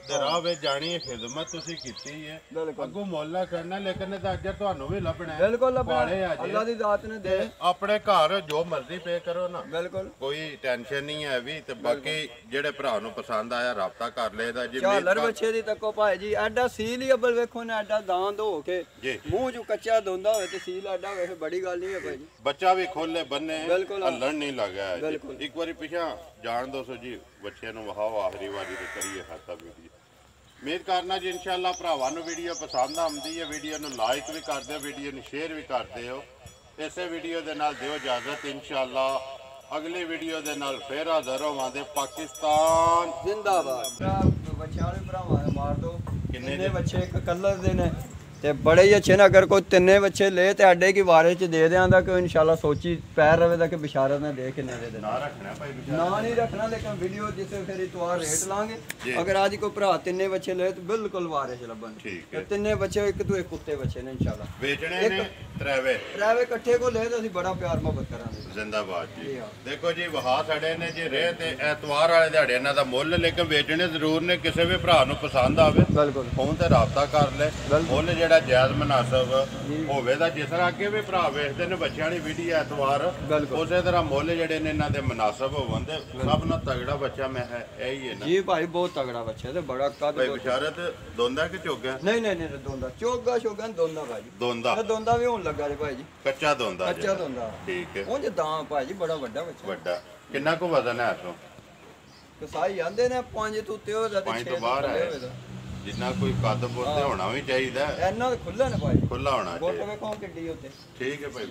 ਦੇ ਰਾਹ ਵਿੱਚ ਜਾਣੀ ਹੈ ਖਿਦਮਤ ਤੁਸੀਂ ਕੀਤੀ ਹੈ ਅੱਗੋਂ ਮੁੱਲ ਕਰਨਾ ਲੇਕਿਨ ਇਹਦਾ ਅਜਰ ਤੁਹਾਨੂੰ ਵੀ ਲੱਭਣਾ ਹੈ ਬਿਲਕੁਲ ਲੱਭਣਾ ਪਾਲੇ ਆ ਜੇ। ਅੱਲਾ ਦੀ ਜ਼ਾਤ ਨੇ ਦੇ ਆਪਣੇ ਘਰ ਜੋ ਮਰਜ਼ੀ ਪੇ ਕਰੋ ਨਾ ਬਿਲਕੁਲ ਕੋਈ ਟੈਨਸ਼ਨ ਨਹੀਂ ਹੈ ਵੀ ਤੇ ਬਾਕੀ ਜਿਹੜੇ ਭਰਾ ਨੂੰ ਪਸੰਦ ਆਇਆ ਰਾਬਤਾ ਕਰ ਲਏਦਾ ਜੀ ਝਾਲਰ ਬੱਚੇ ਦੀ ਤੱਕੋ ਭਾਈ ਜੀ ਐਡਾ ਸੀਲ ਹੀ ਅੱਬਲ ਵੇਖੋ ਨਾ ਐਡਾ ਦਾੰਦ ਹੋ ਕੇ ਜੀ ਮੂੰਹ ਚ ਕੱਚਾ ਦੋਂਦਾ ਹੋਵੇ ਤੇ ਸੀਲ ਐਡਾ ਵੇਖੇ ਬੜੀ ਗੱਲ ਨਹੀਂ ਹੈ ਭਾਈ ਜੀ ਬੱਚਾ ਵੀ ਖੋਲੇ ਬੰਨੇ ਬਿਲਕੁਲ। ਹੱਲਣ ਨਹੀਂ ਲੱਗਾ ਬਿਲਕੁਲ। ਇੱਕ ਵਾਰੀ ਪਿਛਾ ਜਾਣ ਦੋ ਸੋ ਜੀ ਬੱਚਿਆਂ ਨੂੰ ਵਹਾਓ ਆਖਰੀ ਵਾਰੀ ਤੇ ਕਰੀਏ ਖਾਤਾ ਵੀਡੀਓ ਉਮੀਦ ਕਰਨਾ ਜੀ ਇਨਸ਼ਾਅੱਲਾ ਭਰਾਵਾਂ ਨੂੰ ਵੀਡੀਓ ਪਸੰਦ ਆਉਂਦੀ ਹੈ ਵੀਡੀਓ ਨੂੰ ਲਾਈਕ ਵੀ ਕਰ ਦਿਓ ਵੀਡੀਓ ਨੂੰ ਸ਼ੇਅਰ ਵੀ ਕਰ ਦਿਓ ਇਸੇ ਵੀਡੀਓ ਦੇ ਨਾਲ ਦਿਓ ਇਜਾਜ਼ਤ ਇਨਸ਼ਾਅੱਲਾ ਅਗਲੀ ਵੀਡੀਓ ਦੇ ਨਾਲ ਫੇਰ ਹਾਜ਼ਰ ਹੋਵਾਂਗੇ ਪਾਕਿਸਤਾਨ ਜ਼ਿੰਦਾਬਾਦ ਬੱਚਿਆਂ ਵਾਲੇ ਭਰਾਵਾਂ ਨੂੰ ਮਾਰ ਦੋ ਕਿੰਨੇ ਕਿੰਨੇ ਬੱਚੇ ਇੱਕ ਕਲਰ ਦੇ ਨੇ ਤੇ ਬੜੇ ਹੀ ਅੱਛੇ ਨੇ ਅਗਰ ਕੋਈ ਤਿੰਨੇ ਬੱਚੇ ਲੈ ਤੇ ਅੱਡੇ ਕੀ ਵਾਰੇ ਚ ਦੇ ਦਿਆਂਦਾ ਕਿ ਇਨਸ਼ਾਅੱਲਾ ਸੋਚੀ ਪੈਰ ਰਵੇ ਦਾ ਕਿ ਬਿਸ਼ਾਰਤ ਨੇ ਦੇ ਕਿੰਨੇ ਦੇ ਦੇਣਾ ਨਾ ਰੱਖਣਾ ਭਾਈ ਨਾ ਨਹੀਂ ਰੱਖਣਾ ਲੇਕਿਨ ਵੀਡੀਓ ਜਿਸੇ ਫਿਰ ਇਤਵਾਰ ਰੇਟ ਲਾਂਗੇ ਜੀ। ਅਗਰ ਅੱਜ ਕੋਈ ਭਰਾ ਤਿੰਨੇ ਬੱਚੇ ਲਏ ਤਾਂ ਬਿਲਕੁਲ ਵਾਰੇ ਚ ਲੱਭਣ ਠੀਕ ਤੇ ਹੈ ਤਿੰਨੇ ਬੱਚੇ ਇੱਕ ਤੋਂ ਇੱਕ ਕੁੱਤੇ ਬੱਚੇ ਨੇ ਇਨਸ਼ਾਅੱਲਾ ਵੇਚਣੇ ਨੇ ਤਰਾਵੇ ਡਰਾਈਵੇ ਇਕੱਠੇ ਕੋ ਲਏ ਤਾਂ ਅਸੀਂ ਬੜਾ ਪਿਆਰ ਮੁਹੱਬਤ ਕਰਾਂਗੇ ਜ਼ਿੰਦਾਬਾਦ ਜੀ ਜੀ ਹਾਂ। ਦੇਖੋ ਜੀ ਵਹਾ ਸਾਡੇ ਨੇ ਜੀ ਰਹੇ ਤੇ ਐਤਵਾਰ ਵਾਲੇ ਦਿਹਾੜੇ ਇਹਨਾਂ ਦਾ ਮੁੱਲ ਲੇਕਿਨ ਵੇਚਣੇ ਜ਼ਰੂਰ ਨੇ ਕਿਸੇ ਵੀ ਭਰਾ ਨੂੰ ਪਸੰਦ ਆਵੇ ਬਿਲਕੁਲ ਫੋਨ ਤੇ ਰਾਬਤਾ ਕਰ ਲੈ ਮੁੱਲ ਜਿਹੜਾ ਜਾਇਜ਼ ਮੁਨਾਸਬ ਹੋਵੇ ਦਾ ਜਿਸ ਤਰ੍ਹਾਂ ਅੱਗੇ ਵੀ ਭਰਾ ਵੇਚਦੇ ਨੇ ਬੱਚਿਆਂ ਵਾਲੀ ਵੀਡੀਓ ਐਤਵਾਰ ਬਿਲਕੁਲ। ਉਸੇ ਤਰ੍ਹਾਂ ਮੁੱਲ ਜਿਹੜੇ ਨੇ ਇਹਨਾਂ ਦੇ ਮੁਨਾਸਬ ਹੋਵਣ ਤੇ ਸਭ ਨਾਲ ਤਗੜਾ ਬੱਚਾ ਮੈਂ ਹੈ ਇਹ ਹੀ ਹੈ ਨਾ ਜੀ ਭਾਈ ਬਹੁਤ ਤਗੜਾ ਬੱਚਾ ਤੇ ਬੜਾ ਕੱਦ ਭਾਈ ਬਹੁਤ- ਬਿਸ਼ਾਰਤ ਦੋਂਦਾ ਕਿ ਚੋਗਾ ਨਹੀਂ ਦੋਂਦਾ ਚੋਗਾ ਸ਼ੋਗਾ ਨੀ ਦੋਂਦਾ ਭਾਈ ਦੋਂਦਾ ਇਹ ਦੋਂਦਾ ਵੀ ਹੋਣ ਲੱਗਾ ਜੀ ਭਾਈ ਜੀ ਕੱਚਾ ਦੋਂਦਾ ਕੱਚਾ ਦੋਂਦਾ ਠੀਕ ਹੈ ਉਹ ਦਾਂ ਭਾਈ ਜੀ ਬੜਾ ਵੱਡਾ ਬੱਚਾ ਵੱਡਾ ਕਿੰਨਾ ਕੁ ਵਜ਼ਨ ਹੈ ਇਸੋਂ ਕਸਾਈ ਆਂਦੇ ਨੇ 5 ਤੋਂ ਉੱਤੇ ਹੋਦਾ ਤੇ 5 6 ਤੋਂ ਬਾਹਰ ਹੈ ਜਿੰਨਾ ਕੋਈ ਕੱਦ ਬੁੱਤੇ ਹੋਣਾ ਵੀ ਚਾਹੀਦਾ ਇਹਨਾਂ ਦੇ ਖੁੱਲੇ ਨੇ ਭਾਈ ਖੁੱਲਾ ਹੋਣਾ ਗੋਟ ਚਾਹੀਦਾ ਵੇਖੋ ਕਿੱਡੀ ਉੱਤੇ ਠੀਕ ਹੈ ਭਾਈ